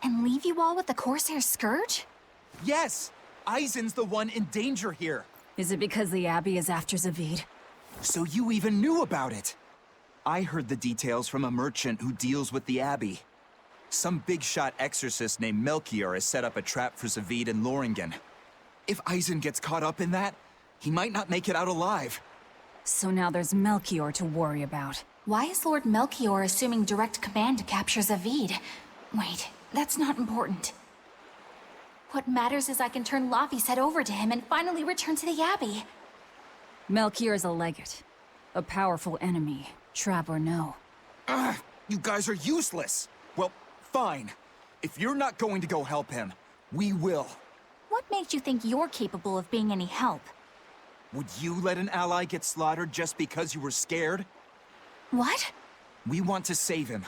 And leave you all with the Corsair Scourge? Yes! Eisen's the one in danger here. Is it because the Abbey is after Zavid? So you even knew about it? I heard the details from a merchant who deals with the Abbey. Some big-shot exorcist named Melchior has set up a trap for Zavid and Loringen. If Eisen gets caught up in that, he might not make it out alive. So now there's Melchior to worry about. Why is Lord Melchior assuming direct command to capture Zavid? Wait, that's not important. What matters is I can turn Laufey's head over to him and finally return to the Abbey. Melchior's a legate. A powerful enemy, trap or no. Ugh, you guys are useless! Well, fine. If you're not going to go help him, we will. What makes you think you're capable of being any help? Would you let an ally get slaughtered just because you were scared? What? We want to save him.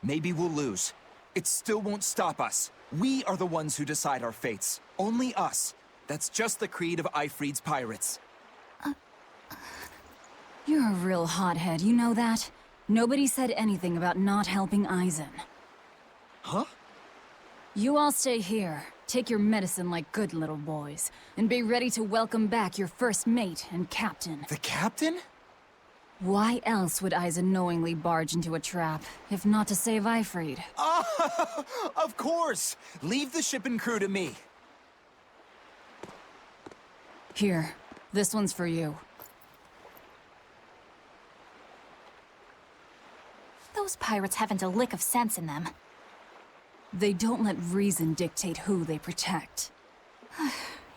Maybe we'll lose. It still won't stop us. We are the ones who decide our fates. Only us. That's just the creed of Eifried's pirates. You're a real hothead, you know that? Nobody said anything about not helping Eisen. Huh? You all stay here, take your medicine like good little boys, and be ready to welcome back your first mate and captain. The captain? Why else would Eisen knowingly barge into a trap, if not to save Eifried? Of course! Leave the ship and crew to me. Here, this one's for you. Those pirates haven't a lick of sense in them. They don't let reason dictate who they protect.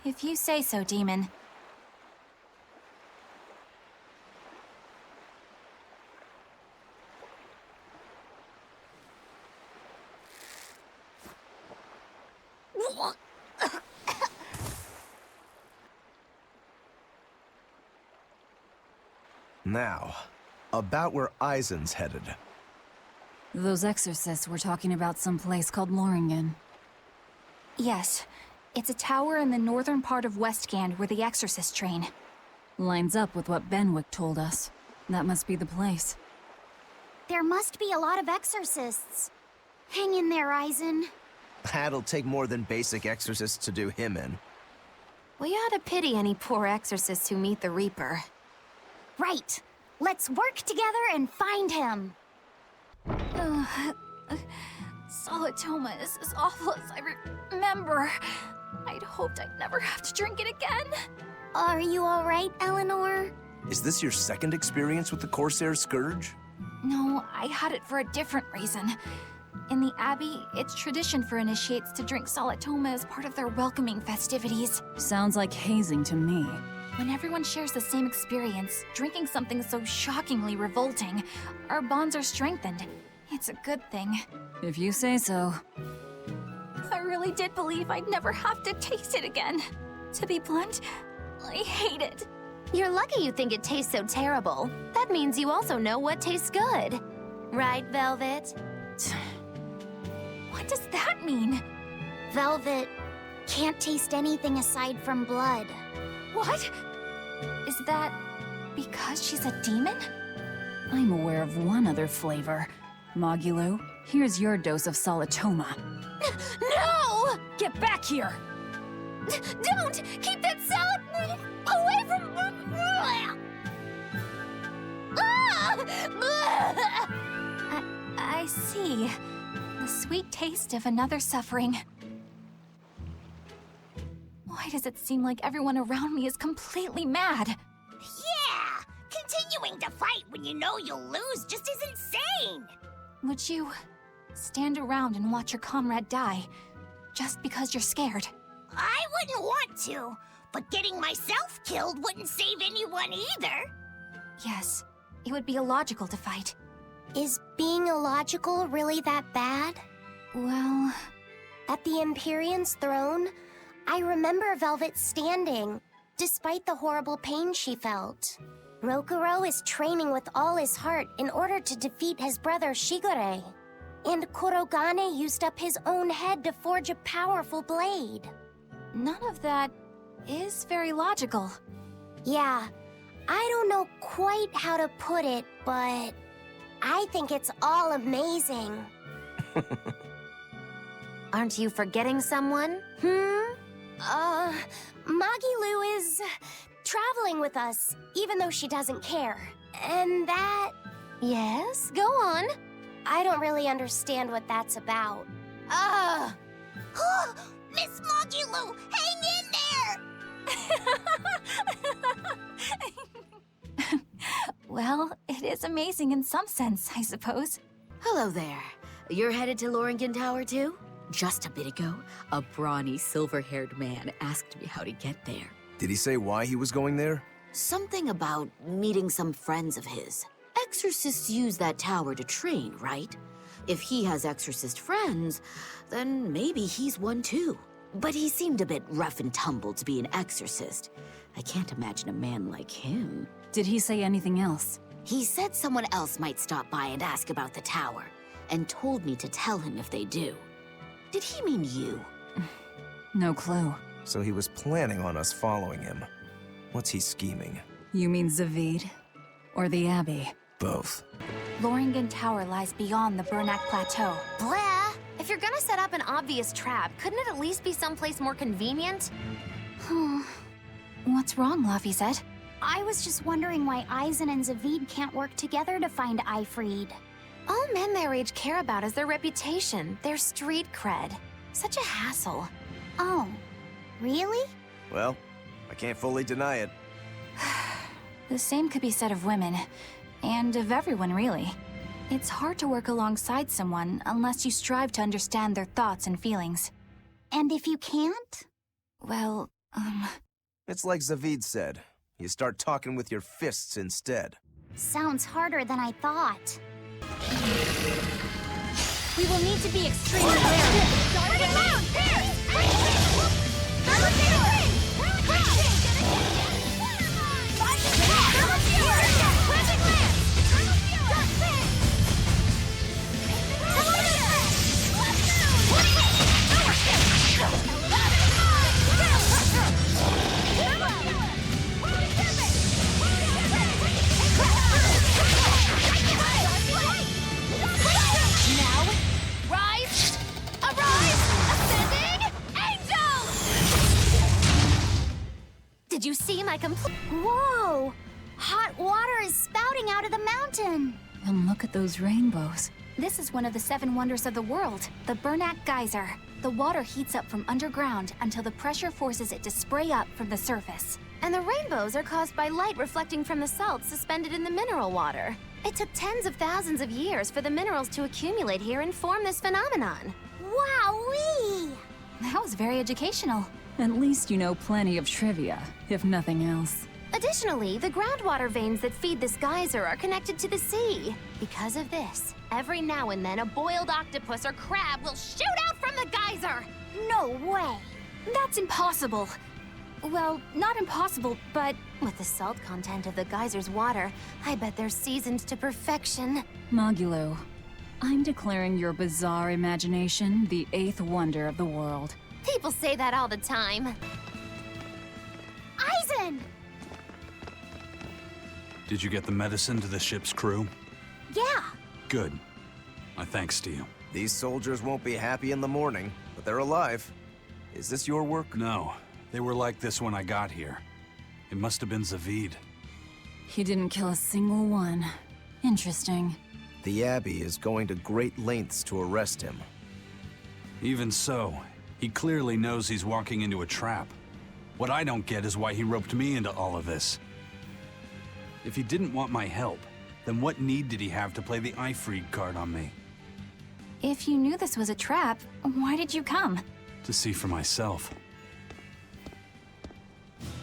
If you say so, Demon. Now, about where Eisen's headed. Those exorcists were talking about some place called Loringen. Yes. It's a tower in the northern part of Westgand where the exorcists train. Lines up with what Benwick told us. That must be the place. There must be a lot of exorcists. Hang in there, Eisen. That'll take more than basic exorcists to do him in. We ought to pity any poor exorcists who meet the Reaper. Right. Let's work together and find him. Solitoma is as awful as I remember. I'd hoped I'd never have to drink it again. Are you all right, Eleanor? Is this your second experience with the Corsair Scourge? No, I had it for a different reason. In the Abbey, it's tradition for initiates to drink Solitoma as part of their welcoming festivities. Sounds like hazing to me. When everyone shares the same experience, drinking something so shockingly revolting, our bonds are strengthened. It's a good thing. If you say so. I really did believe I'd never have to taste it again. To be blunt, I hate it. You're lucky you think it tastes so terrible. That means you also know what tastes good. Right, Velvet? What does that mean? Velvet can't taste anything aside from blood. What? Is that because she's a demon? I'm aware of one other flavor. Mogulu, here's your dose of Solitoma. No! Get back here! Don't! Keep that salad away from... I see. The sweet taste of another suffering. Why does it seem like everyone around me is completely mad? Yeah! Continuing to fight when you know you'll lose just is insane! Would you stand around and watch your comrade die, just because you're scared? I wouldn't want to, but getting myself killed wouldn't save anyone either. Yes, it would be illogical to fight. Is being illogical really that bad? Well... At the Empyrean's throne, I remember Velvet standing, despite the horrible pain she felt. Rokurou is training with all his heart in order to defeat his brother Shigure. And Kurogane used up his own head to forge a powerful blade. None of that is very logical. Yeah, I don't know quite how to put it, but I think it's all amazing. Aren't you forgetting someone? Magilu is traveling with us, even though she doesn't care. And that... Yes? Go on. I don't really understand what that's about. Miss Magilu, hang in there! Well, it is amazing in some sense, I suppose. Hello there. You're headed to Loringen Tower too? Just a bit ago, a brawny, silver-haired man asked me how to get there. Did he say why he was going there? Something about meeting some friends of his. Exorcists use that tower to train, right? If he has exorcist friends, then maybe he's one too. But he seemed a bit rough and tumble to be an exorcist. I can't imagine a man like him. Did he say anything else? He said someone else might stop by and ask about the tower, and told me to tell him if they do. Did he mean you? No clue. So he was planning on us following him. What's he scheming? You mean Zavid? Or the Abbey? Both. Loringen Tower lies beyond the Bernac Plateau. Blah! If you're gonna set up an obvious trap, couldn't it at least be someplace more convenient? What's wrong, Lafayette? I was just wondering why Eisen and Zavid can't work together to find Eifried. All men their age care about is their reputation, their street cred. Such a hassle. Oh, really? Well, I can't fully deny it. The same could be said of women, and of everyone, really. It's hard to work alongside someone unless you strive to understand their thoughts and feelings. And if you can't? Well, It's like Zavid said. You start talking with your fists instead. Sounds harder than I thought. We will need to be extremely wary. Did you see my complete... Whoa! Hot water is spouting out of the mountain! And look at those rainbows. this is one of the 7 wonders of the world, the Bernac Geyser. The water heats up from underground until the pressure forces it to spray up from the surface. And the rainbows are caused by light reflecting from the salts suspended in the mineral water. It took tens of thousands of years for the minerals to accumulate here and form this phenomenon. Wowee! That was very educational. At least you know plenty of trivia, if nothing else. Additionally, the groundwater veins that feed this geyser are connected to the sea. Because of this, every now and then a boiled octopus or crab will shoot out from the geyser! No way! That's impossible. Well, not impossible, but... With the salt content of the geyser's water, I bet they're seasoned to perfection. Magulu, I'm declaring your bizarre imagination the 8th wonder of the world. People say that all the time. Eisen! Did you get the medicine to the ship's crew? Yeah. Good. My thanks to you. These soldiers won't be happy in the morning, but they're alive. Is this your work? No. They were like this when I got here. It must have been Zavid. He didn't kill a single one. Interesting. The Abbey is going to great lengths to arrest him. Even so, he clearly knows he's walking into a trap. What I don't get is why he roped me into all of this. If he didn't want my help, then what need did he have to play the Eifried card on me? If you knew this was a trap, why did you come? To see for myself.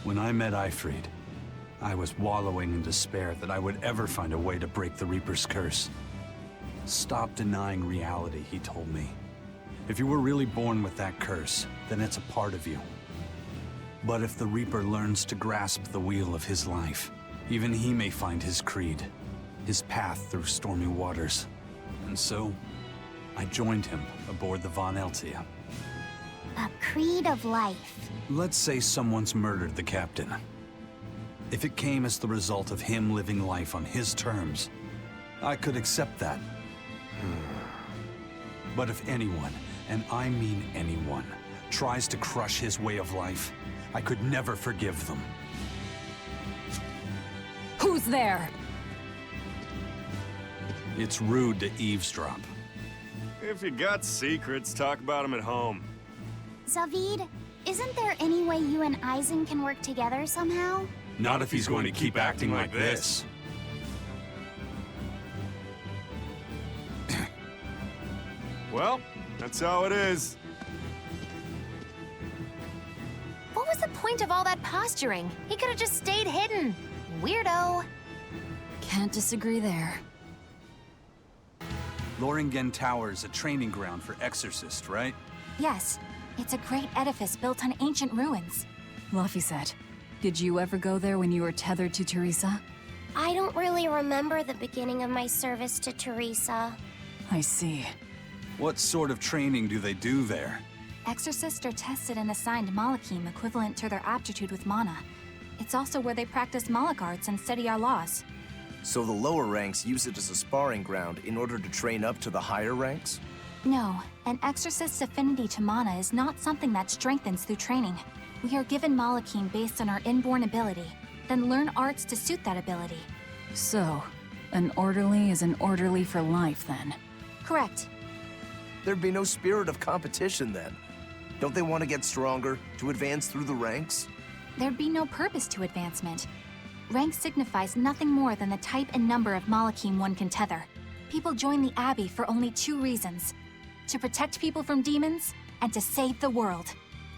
When I met Eifried, I was wallowing in despair that I would ever find a way to break the Reaper's curse. Stop denying reality, he told me. If you were really born with that curse, then it's a part of you. But if the Reaper learns to grasp the wheel of his life, even he may find his creed, his path through stormy waters. And so, I joined him aboard the Von Eltia. A creed of life. Let's say someone's murdered the captain. If it came as the result of him living life on his terms, I could accept that. But if anyone, and I mean anyone, tries to crush his way of life, I could never forgive them. Who's there? It's rude to eavesdrop. If you got secrets, talk about them at home. Zavid, isn't there any way you and Eisen can work together somehow? Not if he's going to keep acting like this. Well, that's how it is. What was the point of all that posturing? He could have just stayed hidden. Weirdo. Can't disagree there. Loringen Tower is a training ground for exorcists, right? Yes, it's a great edifice built on ancient ruins. Laphicet, did you ever go there when you were tethered to Teresa? I don't really remember the beginning of my service to Teresa. I see. What sort of training do they do there? Exorcists are tested and assigned Malachim equivalent to their aptitude with mana. It's also where they practice Moloch arts and study our laws. So the lower ranks use it as a sparring ground in order to train up to the higher ranks? No, an exorcist's affinity to mana is not something that strengthens through training. We are given Malachim based on our inborn ability, then learn arts to suit that ability. So, an orderly is an orderly for life, then? Correct. There'd be no spirit of competition then. Don't they want to get stronger, to advance through the ranks? There'd be no purpose to advancement. Rank signifies nothing more than the type and number of Malachim one can tether. People join the Abbey for only 2 reasons: to protect people from demons, and to save the world.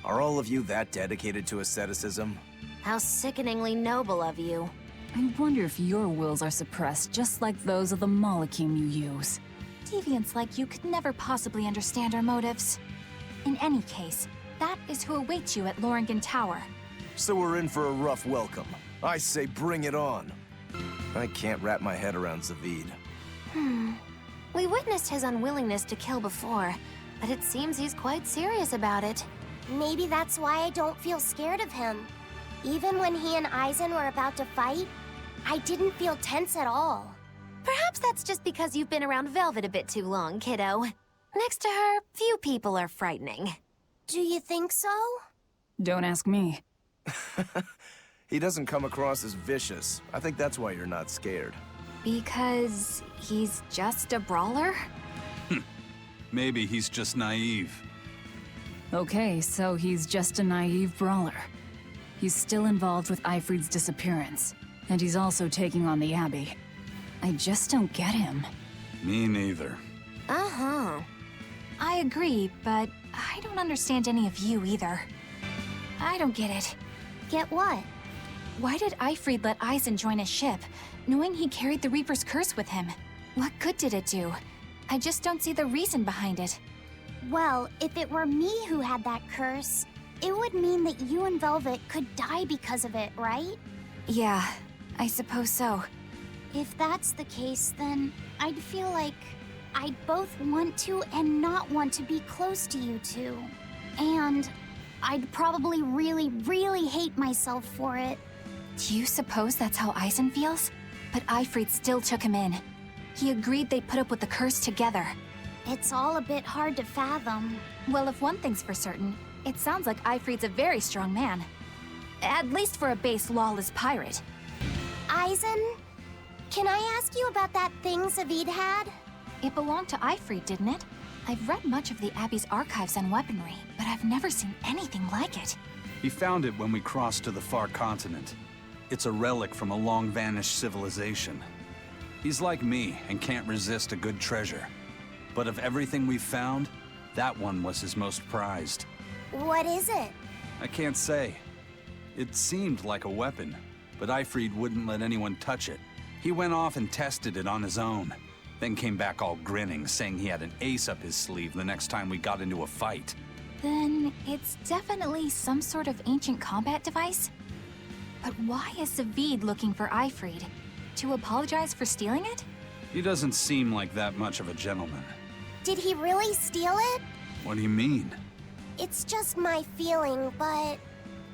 Are all of you that dedicated to asceticism? How sickeningly noble of you. I wonder if your wills are suppressed just like those of the Malachim you use. Deviants like you could never possibly understand our motives. In any case, that is who awaits you at Loringen Tower. So we're in for a rough welcome. I say bring it on. I can't wrap my head around Zavid. We witnessed his unwillingness to kill before, but it seems he's quite serious about it. Maybe that's why I don't feel scared of him. Even when he and Eisen were about to fight, I didn't feel tense at all. Perhaps that's just because you've been around Velvet a bit too long, kiddo. Next to her, few people are frightening. Do you think so? Don't ask me. He doesn't come across as vicious. I think that's why you're not scared. Because he's just a brawler? Maybe he's just naive. Okay, so he's just a naive brawler. He's still involved with Eifried's disappearance, and he's also taking on the Abbey. I just don't get him. Me neither. Uh-huh. I agree, but I don't understand any of you either. I don't get it. Get what? Why did Eifried let Eisen join his ship, knowing he carried the Reaper's curse with him? What good did it do? I just don't see the reason behind it. Well, if it were me who had that curse, it would mean that you and Velvet could die because of it, right? Yeah, I suppose so. If that's the case, then I'd feel like I'd both want to and not want to be close to you two. And I'd probably really, really hate myself for it. Do you suppose that's how Eisen feels? But Eifried still took him in. He agreed they'd put up with the curse together. It's all a bit hard to fathom. Well, if one thing's for certain, it sounds like Eifried's a very strong man. At least for a base lawless pirate. Eisen, can I ask you about that thing Zavid had? It belonged to Eifried, didn't it? I've read much of the Abbey's archives on weaponry, but I've never seen anything like it. He found it when we crossed to the far continent. It's a relic from a long-vanished civilization. He's like me and can't resist a good treasure. But of everything we've found, that one was his most prized. What is it? I can't say. It seemed like a weapon, but Eifried wouldn't let anyone touch it. He went off and tested it on his own, then came back all grinning, saying he had an ace up his sleeve the next time we got into a fight. Then it's definitely some sort of ancient combat device? But why is Zavid looking for Eifried? To apologize for stealing it? He doesn't seem like that much of a gentleman. Did he really steal it? What do you mean? It's just my feeling, but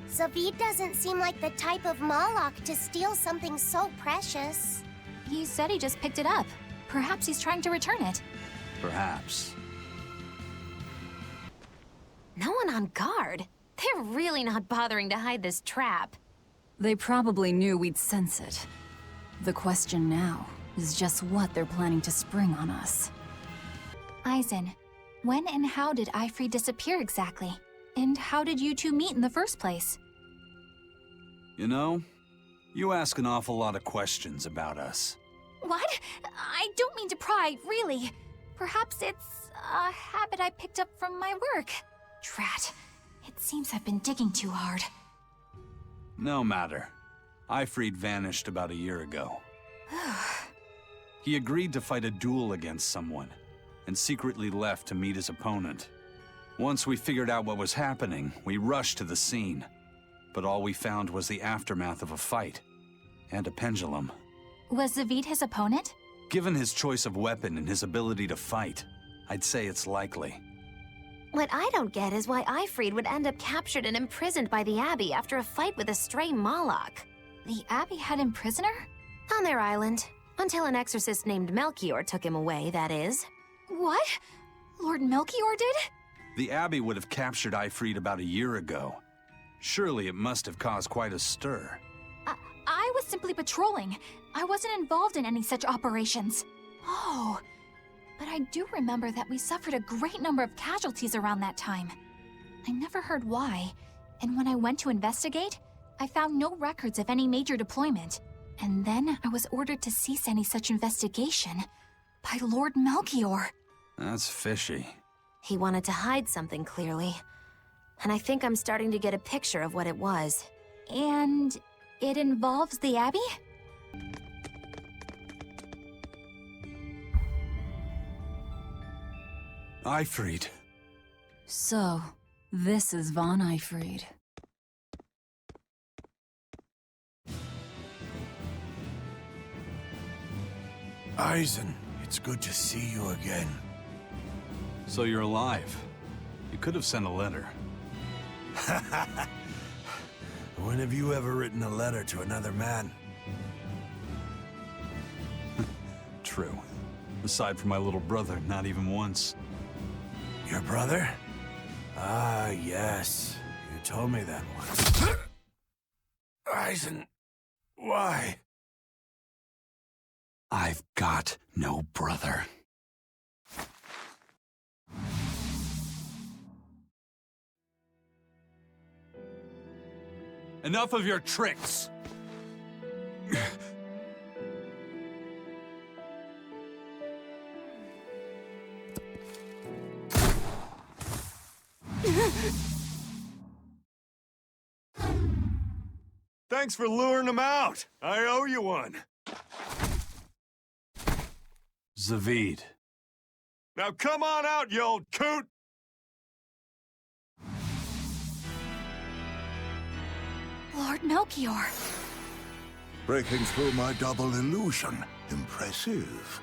Zavid doesn't seem like the type of Moloch to steal something so precious. He said he just picked it up. Perhaps he's trying to return it. Perhaps. No one on guard. They're really not bothering to hide this trap. They probably knew we'd sense it. The question now is just what they're planning to spring on us. Aizen, when and how did Ifrit disappear exactly? And how did you two meet in the first place? You know, you ask an awful lot of questions about us. What? I don't mean to pry, really. Perhaps it's a habit I picked up from my work. Drat. It seems I've been digging too hard. No matter. Ifrit vanished about a year ago. He agreed to fight a duel against someone, and secretly left to meet his opponent. Once we figured out what was happening, we rushed to the scene. But all we found was the aftermath of a fight, and a pendulum. Was Zavid his opponent? Given his choice of weapon and his ability to fight, I'd say it's likely. What I don't get is why Ifrit would end up captured and imprisoned by the Abbey after a fight with a stray Moloch. The Abbey had him prisoner? On their island. Until an exorcist named Melchior took him away, that is. What? Lord Melchior did? The Abbey would have captured Ifrit about a year ago. Surely it must have caused quite a stir. I was simply patrolling. I wasn't involved in any such operations. Oh, but I do remember that we suffered a great number of casualties around that time. I never heard why, and when I went to investigate, I found no records of any major deployment. And then I was ordered to cease any such investigation by Lord Melchior. That's fishy. He wanted to hide something, clearly. And I think I'm starting to get a picture of what it was. And it involves the Abbey? Ifrit. So, this is Von Ifrit. Aizen, it's good to see you again. So you're alive. You could have sent a letter. When have you ever written a letter to another man? True. Aside from my little brother, not even once. Your brother? Ah, yes. You told me that once. Aizen, why? I've got no brother. Enough of your tricks! Thanks for luring him out. I owe you one. Zavid. Now come on out, you old coot! Lord Melchior. Breaking through my double illusion. Impressive.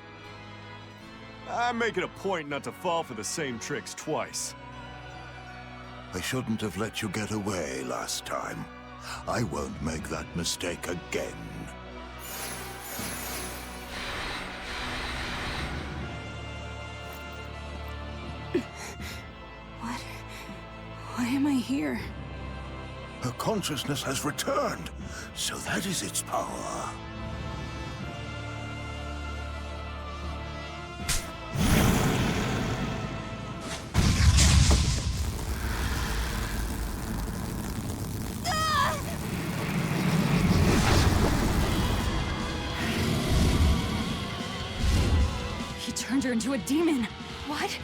I make it a point not to fall for the same tricks twice. I shouldn't have let you get away last time. I won't make that mistake again. Why am I here? Her consciousness has returned, so that is its power. He turned her into a demon. What?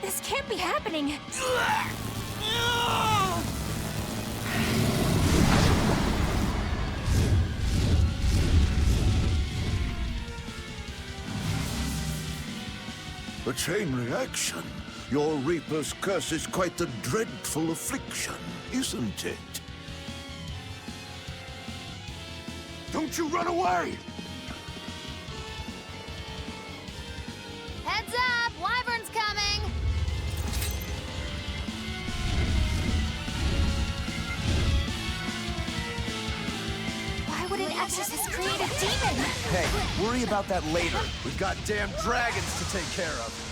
This can't be happening. A chain reaction. Your Reaper's curse is quite the dreadful affliction, isn't it? Don't you run away! Heads up! Wyvern's coming! Why would an exorcist create a demon? Hey, worry about that later. We've got damn dragons to take care of.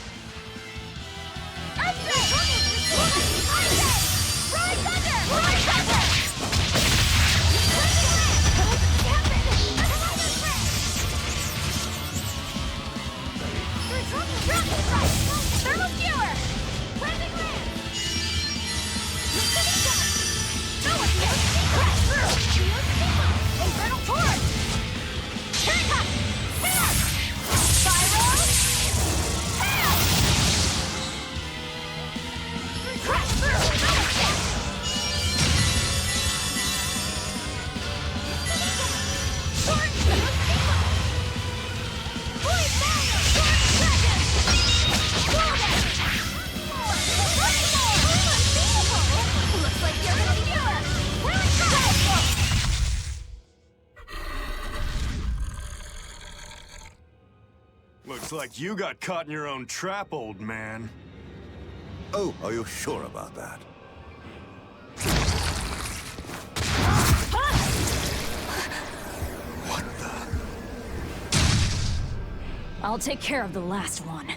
I'm Looks like you got caught in your own trap, old man. Oh, are you sure about that? I'll take care of the last one.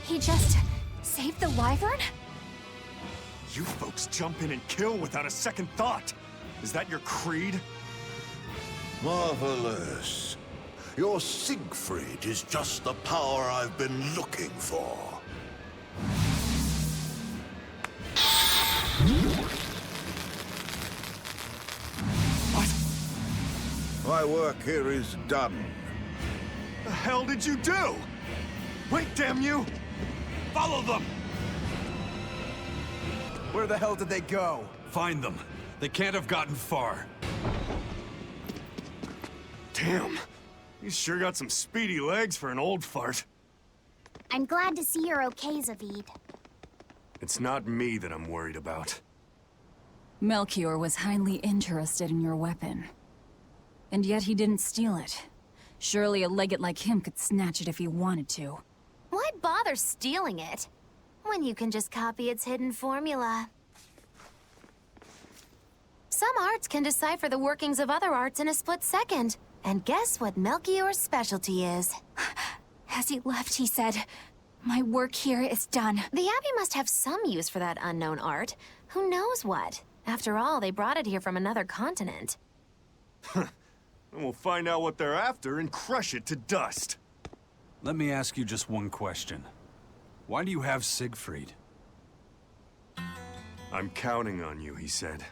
He just saved the wyvern? You folks jump in and kill without a second thought. Is that your creed? Marvelous. Your Siegfried is just the power I've been looking for. What? My work here is done. The hell did you do? Wait, damn you! Follow them! Where the hell did they go? Find them. They can't have gotten far. Damn. You sure got some speedy legs for an old fart. I'm glad to see you're okay, Zavid. It's not me that I'm worried about. Melchior was highly interested in your weapon. And yet he didn't steal it. Surely a legate like him could snatch it if he wanted to. Why bother stealing it when you can just copy its hidden formula? Some arts can decipher the workings of other arts in a split second. And guess what Melchior's specialty is? As he left, he said, "My work here is done." The Abbey must have some use for that unknown art. Who knows what? After all, they brought it here from another continent. And we'll find out what they're after and crush it to dust. Let me ask you just one question. Why do you have Siegfried? I'm counting on you, he said.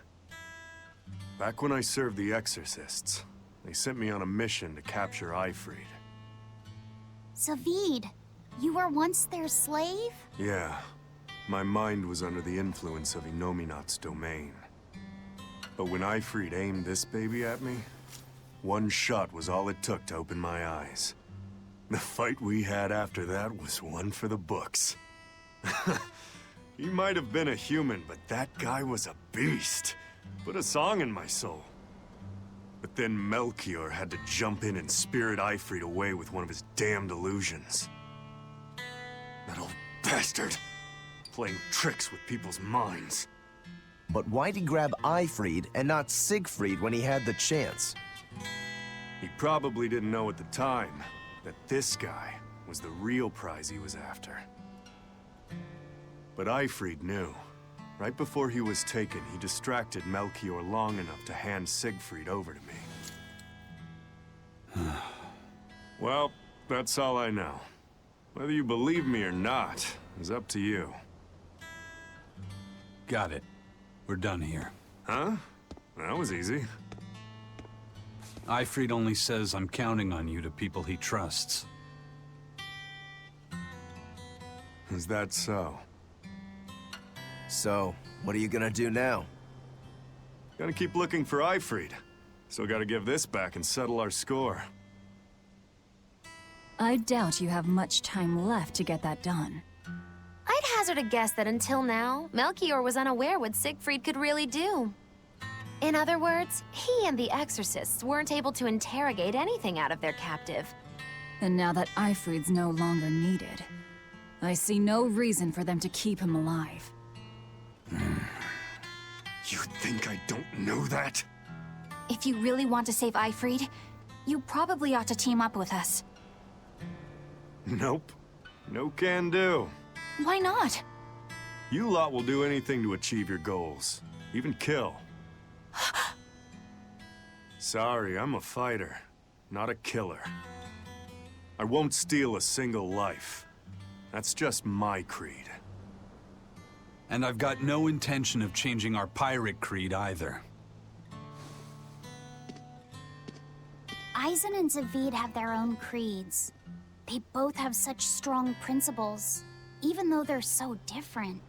Back when I served the Exorcists, they sent me on a mission to capture Aifread. Zavid, you were once their slave? Yeah. My mind was under the influence of Inominat's domain. But when Aifread aimed this baby at me, one shot was all it took to open my eyes. The fight we had after that was one for the books. He might have been a human, but that guy was a beast. Put a song in my soul. But then Melchior had to jump in and spirit Aifread away with one of his damned illusions. That old bastard. Playing tricks with people's minds. But why'd he grab Aifread and not Siegfried when he had the chance? He probably didn't know at the time that this guy was the real prize he was after. But Aifread knew. Right before he was taken, he distracted Melchior long enough to hand Siegfried over to me. Well, that's all I know. Whether you believe me or not is up to you. Got it. We're done here. Huh? That was easy. Aifread only says I'm counting on you to people he trusts. Is that so? So, what are you gonna do now? Gotta keep looking for Aifread. Still gotta give this back and settle our score. I doubt you have much time left to get that done. I'd hazard a guess that until now, Melchior was unaware what Siegfried could really do. In other words, he and the Exorcists weren't able to interrogate anything out of their captive. And now that Ifrid's no longer needed, I see no reason for them to keep him alive. You think I don't know that? If you really want to save Ifrid, you probably ought to team up with us. Nope. No can do. Why not? You lot will do anything to achieve your goals. Even kill. Sorry, I'm a fighter, not a killer. I won't steal a single life. That's just my creed. And I've got no intention of changing our pirate creed either. Aizen and Zavid have their own creeds. They both have such strong principles, even though they're so different.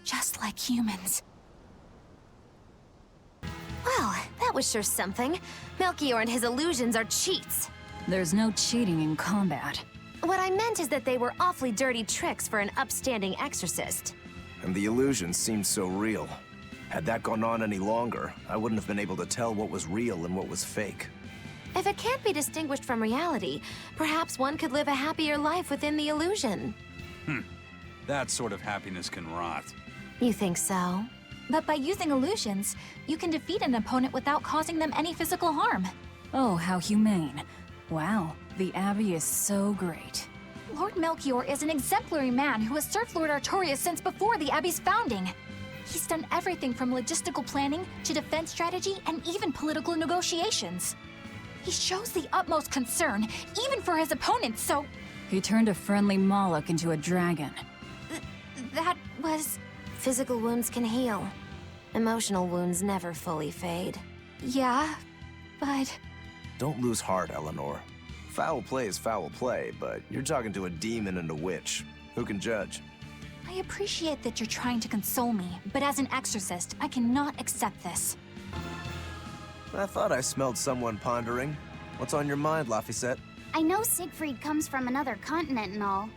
Just like humans. Well, that was sure something. Melchior and his illusions are cheats. There's no cheating in combat. What I meant is that they were awfully dirty tricks for an upstanding exorcist. And the illusions seemed so real. Had that gone on any longer, I wouldn't have been able to tell what was real and what was fake. If it can't be distinguished from reality, perhaps one could live a happier life within the illusion. That sort of happiness can rot. You think so? But by using illusions, you can defeat an opponent without causing them any physical harm. Oh, how humane. Wow, the Abbey is so great. Lord Melchior is an exemplary man who has served Lord Artorias since before the Abbey's founding. He's done everything from logistical planning to defense strategy and even political negotiations. He shows the utmost concern, even for his opponents, so... He turned a friendly Moloch into a dragon. That was... Physical wounds can heal. Emotional wounds never fully fade. Yeah, but... Don't lose heart, Eleanor. Foul play is foul play, but you're talking to a demon and a witch. Who can judge? I appreciate that you're trying to console me, but as an exorcist, I cannot accept this. I thought I smelled someone pondering. What's on your mind, Laphicet? I know Siegfried comes from another continent and all,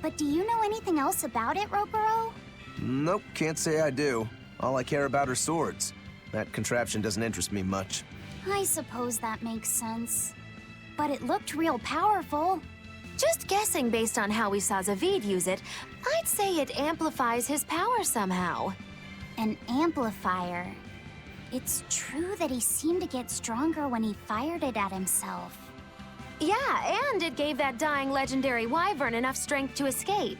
but do you know anything else about it, Rokuro? Nope, can't say I do. All I care about are swords. That contraption doesn't interest me much. I suppose that makes sense. But it looked real powerful. Just guessing based on how we saw Zavid use it, I'd say it amplifies his power somehow. An amplifier. It's true that he seemed to get stronger when he fired it at himself. Yeah, and it gave that dying legendary wyvern enough strength to escape.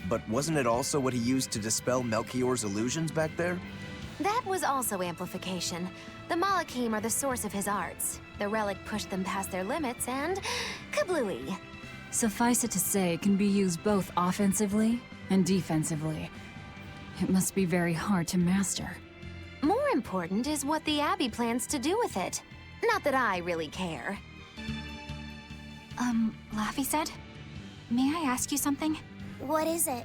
But wasn't it also what he used to dispel Melchior's illusions back there? That was also amplification. The Malachim are the source of his arts. The relic pushed them past their limits and... kablooey. Suffice it to say, it can be used both offensively and defensively. It must be very hard to master. More important is what the Abbey plans to do with it. Not that I really care. Laphicet? May I ask you something? What is it?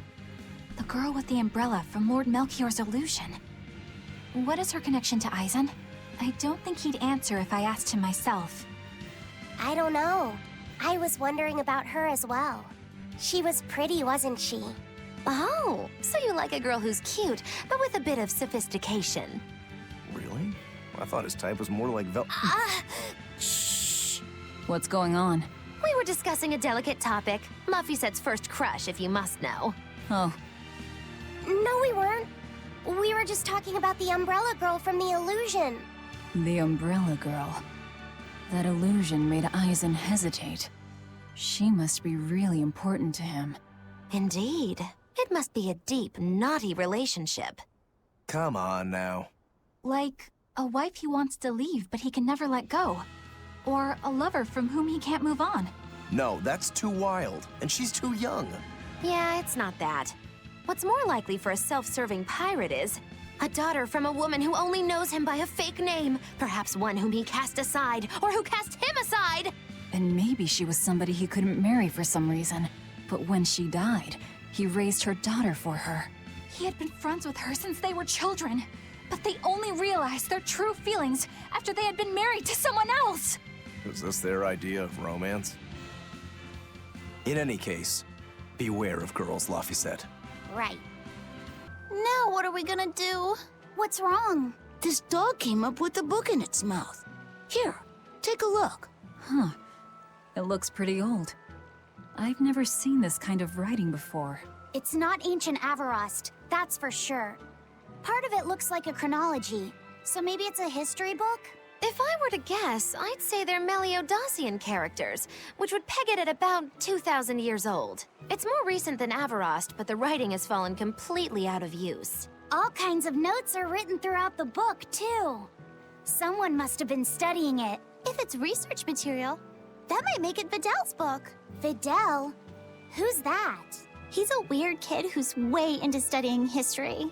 The girl with the umbrella from Lord Melchior's illusion. What is her connection to Aizen? I don't think he'd answer if I asked him myself. I don't know. I was wondering about her as well. She was pretty, wasn't she? Oh, so you like a girl who's cute, but with a bit of sophistication. Really? I thought his type was more like Shh! What's going on? We were discussing a delicate topic. Laphicet's first crush, if you must know. Oh. No, we weren't. We were just talking about the umbrella girl from the illusion. The umbrella girl. That illusion made Aizen hesitate. She must be really important to him. Indeed. It must be a deep, naughty relationship. Come on now. Like a wife he wants to leave, but he can never let go. Or a lover from whom he can't move on. No, that's too wild, and she's too young. Yeah, it's not that. What's more likely for a self-serving pirate is a daughter from a woman who only knows him by a fake name, perhaps one whom he cast aside, or who cast him aside! And maybe she was somebody he couldn't marry for some reason. But when she died, he raised her daughter for her. He had been friends with her since they were children, but they only realized their true feelings after they had been married to someone else! Is this their idea of romance? In any case, beware of girls, Laphicet. Right. Now what are we gonna do? What's wrong? This dog came up with a book in its mouth. Here, take a look. Huh. It looks pretty old. I've never seen this kind of writing before. It's not ancient Avarost, that's for sure. Part of it looks like a chronology, so maybe it's a history book? If I were to guess, I'd say they're Meliodacian characters, which would peg it at about 2,000 years old. It's more recent than Avarost, but the writing has fallen completely out of use. All kinds of notes are written throughout the book, too. Someone must have been studying it. If it's research material, that might make it Videl's book. Videl? Who's that? He's a weird kid who's way into studying history.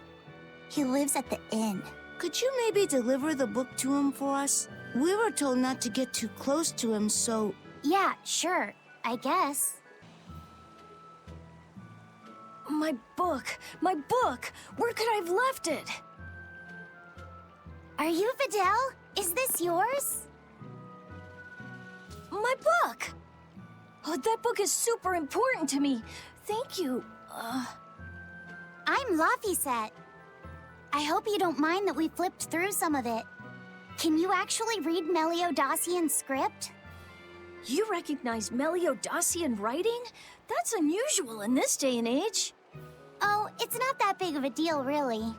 He lives at the inn. Could you maybe deliver the book to him for us? We were told not to get too close to him, so... Yeah, sure. I guess. My book! My book! Where could I have left it? Are you Videl? Is this yours? My book! Oh, that book is super important to me. Thank you. I'm Laphicet. I hope you don't mind that we flipped through some of it. Can you actually read Meliodacian script? You recognize Meliodacian writing? That's unusual in this day and age. Oh, it's not that big of a deal, really.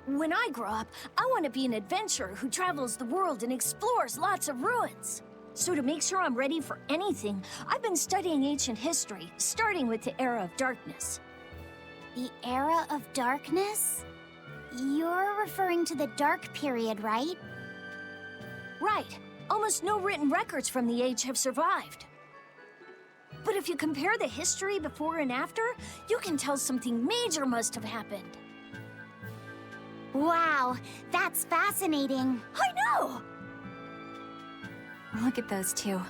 When I grow up, I want to be an adventurer who travels the world and explores lots of ruins. So to make sure I'm ready for anything, I've been studying ancient history, starting with the Era of Darkness. The Era of Darkness? You're referring to the Dark Period, right? Right. Almost no written records from the age have survived. But if you compare the history before and after, you can tell something major must have happened. Wow, that's fascinating. I know! Look at those two,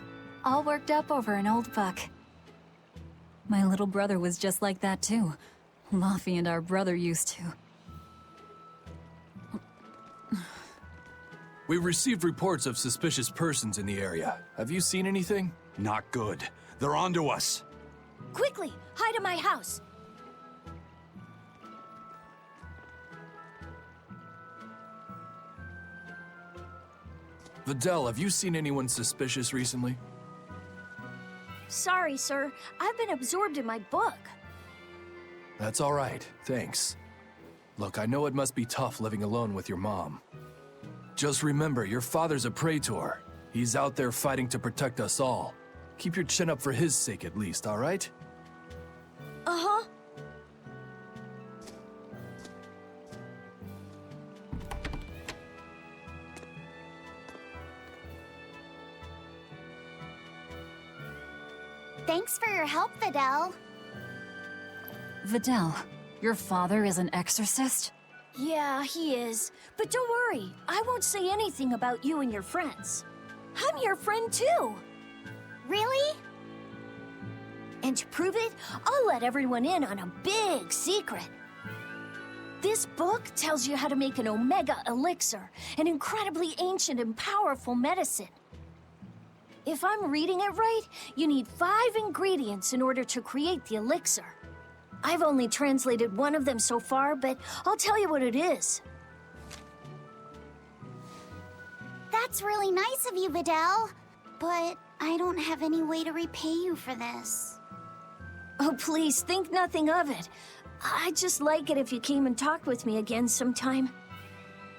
all worked up over an old book. My little brother was just like that too. Laffy and our brother used to. We've received reports of suspicious persons in the area. Have you seen anything? Not good. They're onto us. Quickly, hide in my house. Videl, have you seen anyone suspicious recently? Sorry, sir. I've been absorbed in my book. That's all right, thanks. Look, I know it must be tough living alone with your mom. Just remember, your father's a praetor. He's out there fighting to protect us all. Keep your chin up for his sake at least, all right? Uh-huh. Thanks for your help, Videl. Videl, your father is an exorcist? Yeah, he is. But don't worry, I won't say anything about you and your friends. I'm your friend too. Really? And to prove it, I'll let everyone in on a big secret. This book tells you how to make an Omega Elixir, an incredibly ancient and powerful medicine. If I'm reading it right, you need 5 ingredients in order to create the elixir. I've only translated one of them so far, but I'll tell you what it is. That's really nice of you, Videl. But I don't have any way to repay you for this. Oh, please, think nothing of it. I'd just like it if you came and talked with me again sometime.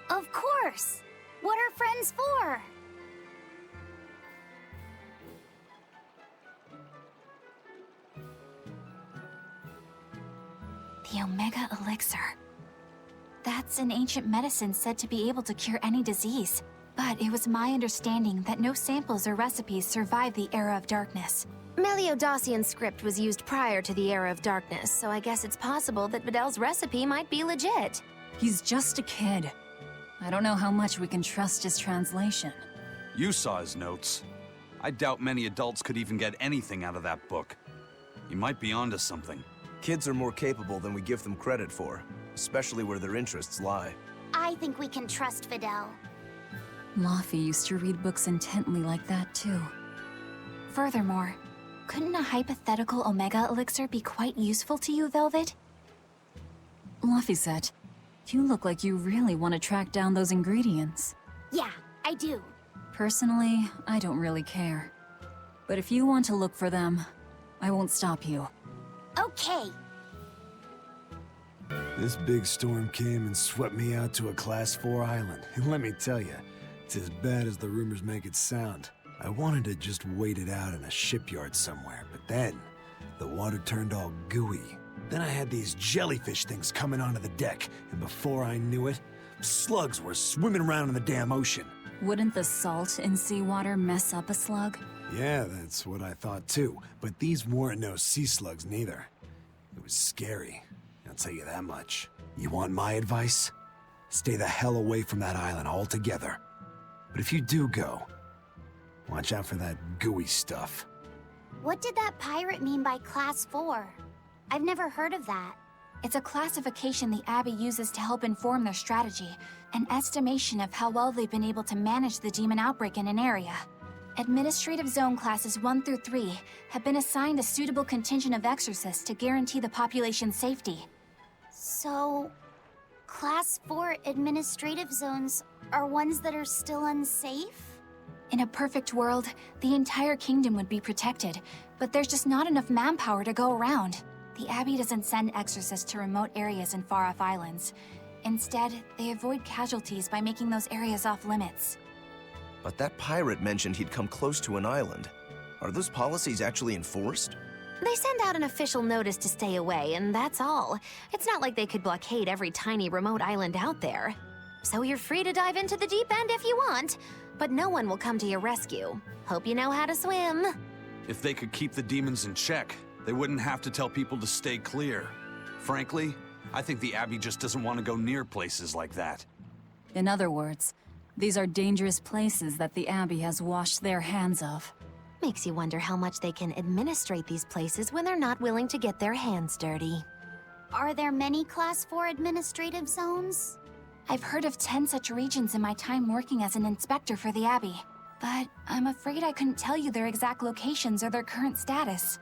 Of course! What are friends for? The Omega Elixir. That's an ancient medicine said to be able to cure any disease. But it was my understanding that no samples or recipes survived the Era of Darkness. Meliodacian script was used prior to the Era of Darkness, so I guess it's possible that Videl's recipe might be legit. He's just a kid. I don't know how much we can trust his translation. You saw his notes. I doubt many adults could even get anything out of that book. He might be onto something. Kids are more capable than we give them credit for, especially where their interests lie. I think we can trust Videl. Laffy used to read books intently like that, too. Furthermore, couldn't a hypothetical Omega Elixir be quite useful to you, Velvet? Laphicet, you look like you really want to track down those ingredients. Yeah, I do. Personally, I don't really care. But if you want to look for them, I won't stop you. Okay. This big storm came and swept me out to a Class 4 island. And let me tell you, it's as bad as the rumors make it sound. I wanted to just wait it out in a shipyard somewhere, but then the water turned all gooey. Then I had these jellyfish things coming onto the deck, and before I knew it, slugs were swimming around in the damn ocean. Wouldn't the salt in seawater mess up a slug? Yeah, that's what I thought too, but these weren't no sea slugs neither. It was scary, I'll tell you that much. You want my advice? Stay the hell away from that island altogether. But if you do go, watch out for that gooey stuff. What did that pirate mean by Class 4? I've never heard of that. It's a classification the Abbey uses to help inform their strategy, an estimation of how well they've been able to manage the demon outbreak in an area. Administrative Zone Classes 1 through 3 have been assigned a suitable contingent of exorcists to guarantee the population's safety. So, Class 4 administrative zones are ones that are still unsafe? In a perfect world, the entire kingdom would be protected, but there's just not enough manpower to go around. The Abbey doesn't send exorcists to remote areas and far-off islands. Instead, they avoid casualties by making those areas off-limits. But that pirate mentioned he'd come close to an island. Are those policies actually enforced? They send out an official notice to stay away, and that's all. It's not like they could blockade every tiny remote island out there. So you're free to dive into the deep end if you want, but no one will come to your rescue. Hope you know how to swim. If they could keep the demons in check, they wouldn't have to tell people to stay clear. Frankly, I think the Abbey just doesn't want to go near places like that. In other words, these are dangerous places that the Abbey has washed their hands of. Makes you wonder how much they can administrate these places when they're not willing to get their hands dirty. Are there many Class 4 administrative zones? I've heard of 10 such regions in my time working as an inspector for the Abbey, but I'm afraid I couldn't tell you their exact locations or their current status.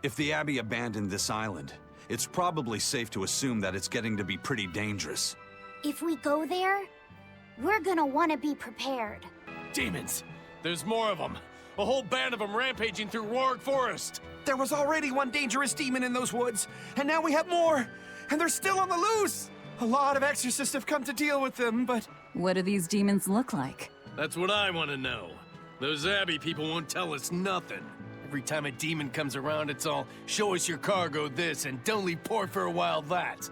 If the Abbey abandoned this island, it's probably safe to assume that it's getting to be pretty dangerous. If we go there, we're gonna want to be prepared. Demons! There's more of them! A whole band of them rampaging through Roaring Forest! There was already one dangerous demon in those woods, and now we have more! And they're still on the loose! A lot of exorcists have come to deal with them, but... What do these demons look like? That's what I want to know. Those Abbey people won't tell us nothing. Every time a demon comes around, it's all, show us your cargo this, and don't leave port for a while that.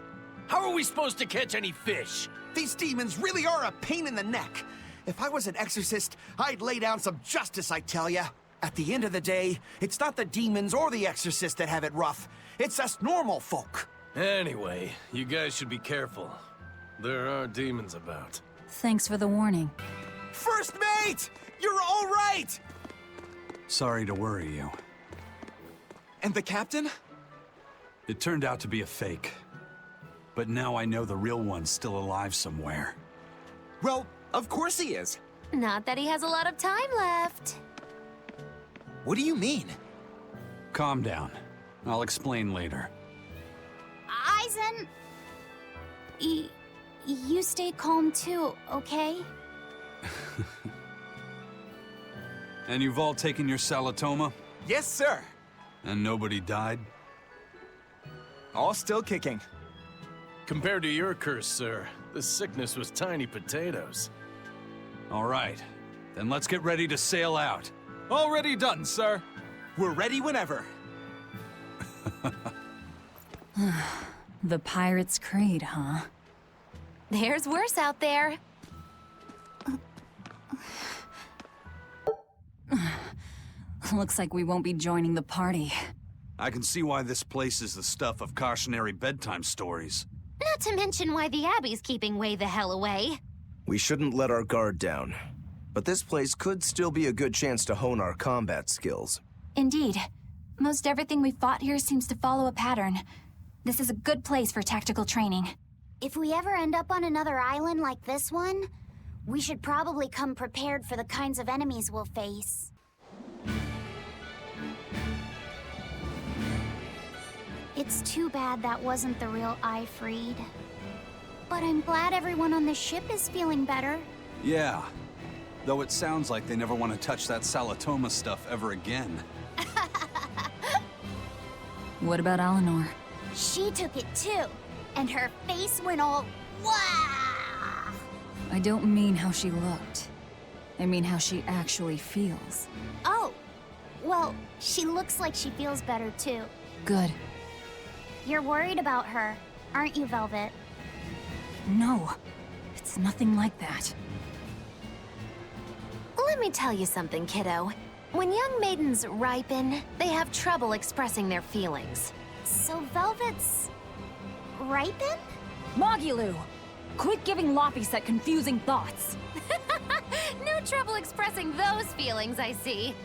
How are we supposed to catch any fish? These demons really are a pain in the neck. If I was an exorcist, I'd lay down some justice, I tell ya. At the end of the day, it's not the demons or the exorcists that have it rough. It's us normal folk. Anyway, you guys should be careful. There are demons about. Thanks for the warning. First mate! You're all right! Sorry to worry you. And the captain? It turned out to be a fake. But now I know the real one's still alive somewhere. Well, of course he is. Not that he has a lot of time left. What do you mean? Calm down. I'll explain later. Aizen... You stay calm too, okay? And you've all taken your Salatoma? Yes, sir. And nobody died? All still kicking. Compared to your curse, sir, this sickness was tiny potatoes. All right. Then let's get ready to sail out. Already done, sir. We're ready whenever. The Pirate's Creed, huh? There's worse out there. Looks like we won't be joining the party. I can see why this place is the stuff of cautionary bedtime stories. Not to mention why the Abbey's keeping way the hell away. We shouldn't let our guard down. But this place could still be a good chance to hone our combat skills. Indeed. Most everything we fought here seems to follow a pattern. This is a good place for tactical training. If we ever end up on another island like this one, we should probably come prepared for the kinds of enemies we'll face. It's too bad that wasn't the real Ifrid. But I'm glad everyone on the ship is feeling better. Yeah. Though it sounds like they never want to touch that Salatoma stuff ever again. What about Eleanor? She took it too, and her face went all wow. I don't mean how she looked. I mean how she actually feels. Oh, well, she looks like she feels better too. Good. You're worried about her, aren't you, Velvet? No, it's nothing like that. Let me tell you something, kiddo. When young maidens ripen, they have trouble expressing their feelings. So Velvet's... ripen? Magilu! Quit giving Loppies that confusing thoughts! No trouble expressing those feelings, I see.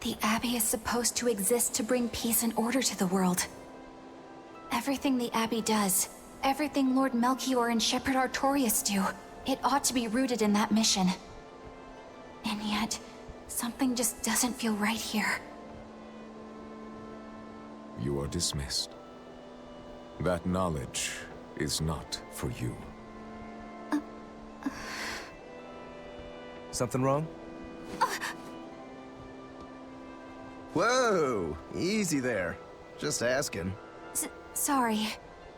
The Abbey is supposed to exist to bring peace and order to the world. Everything the Abbey does, everything Lord Melchior and Shepherd Artorius do, it ought to be rooted in that mission. And yet, something just doesn't feel right here. You are dismissed. That knowledge is not for you. Something wrong? Whoa! Easy there. Just asking. Sorry.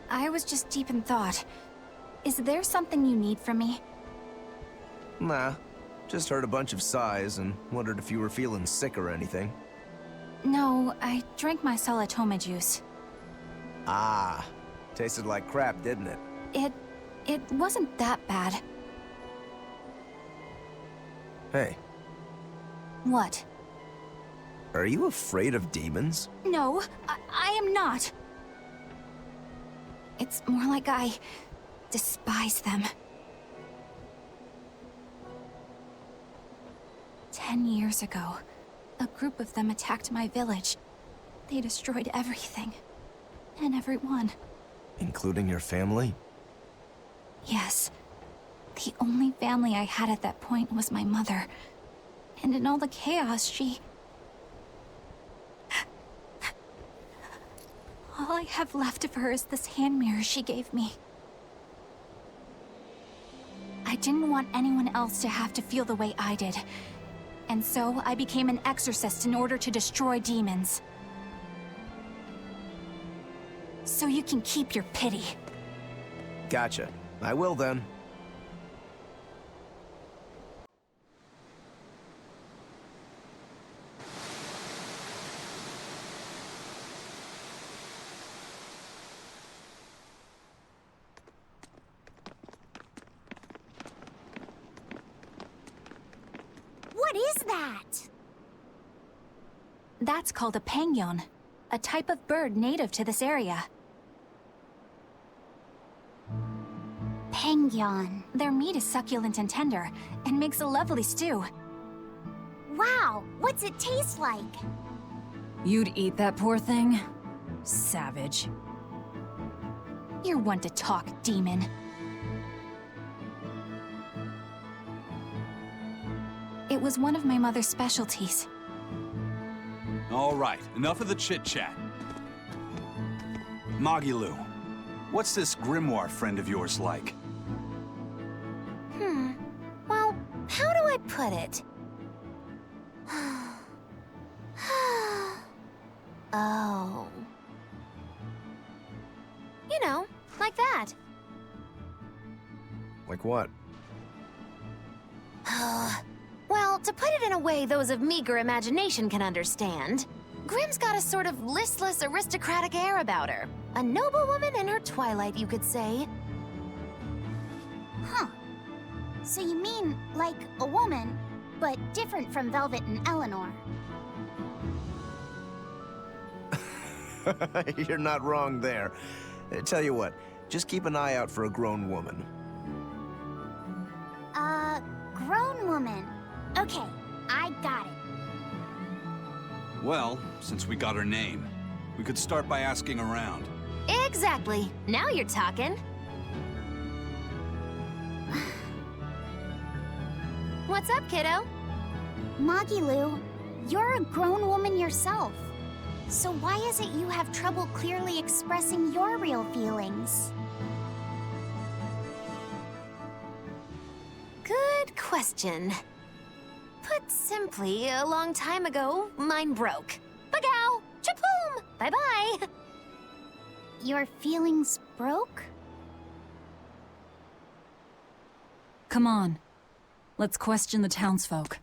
I was just deep in thought. Is there something you need from me? Nah. Just heard a bunch of sighs and wondered if you were feeling sick or anything. No, I drank my Salatoma juice. Ah. Tasted like crap, didn't it? It wasn't that bad. Hey. What? Are you afraid of demons? No, I am not. It's more like I despise them. 10 years ago, a group of them attacked my village. They destroyed everything. And everyone. Including your family? Yes. The only family I had at that point was my mother. And in all the chaos, she... All I have left of her is this hand mirror she gave me. I didn't want anyone else to have to feel the way I did. And so I became an exorcist in order to destroy demons. So you can keep your pity. Gotcha. I will then. What is that? That's called a penguin, a type of bird native to this area. Penguin. Their meat is succulent and tender, and makes a lovely stew. Wow, what's it taste like? You'd eat that poor thing? Savage. You're one to talk, demon. It was one of my mother's specialties. All right, enough of the chit-chat. Magilu, what's this grimoire friend of yours like? Well, how do I put it? Oh. You know, like that. Like what? Well, to put it in a way those of meager imagination can understand, Grimm's got a sort of listless, aristocratic air about her. A noble woman in her twilight, you could say. Huh. So you mean, like, a woman, but different from Velvet and Eleanor. You're not wrong there. Tell you what, just keep an eye out for a grown woman. Grown woman. Okay, I got it. Well, since we got her name, we could start by asking around. Exactly. Now you're talking. What's up, kiddo? Magilu, you're a grown woman yourself. So why is it you have trouble clearly expressing your real feelings? Good question. Put simply, a long time ago, mine broke. Bagow! Chapoom! Bye-bye! Your feelings broke? Come on. Let's question the townsfolk.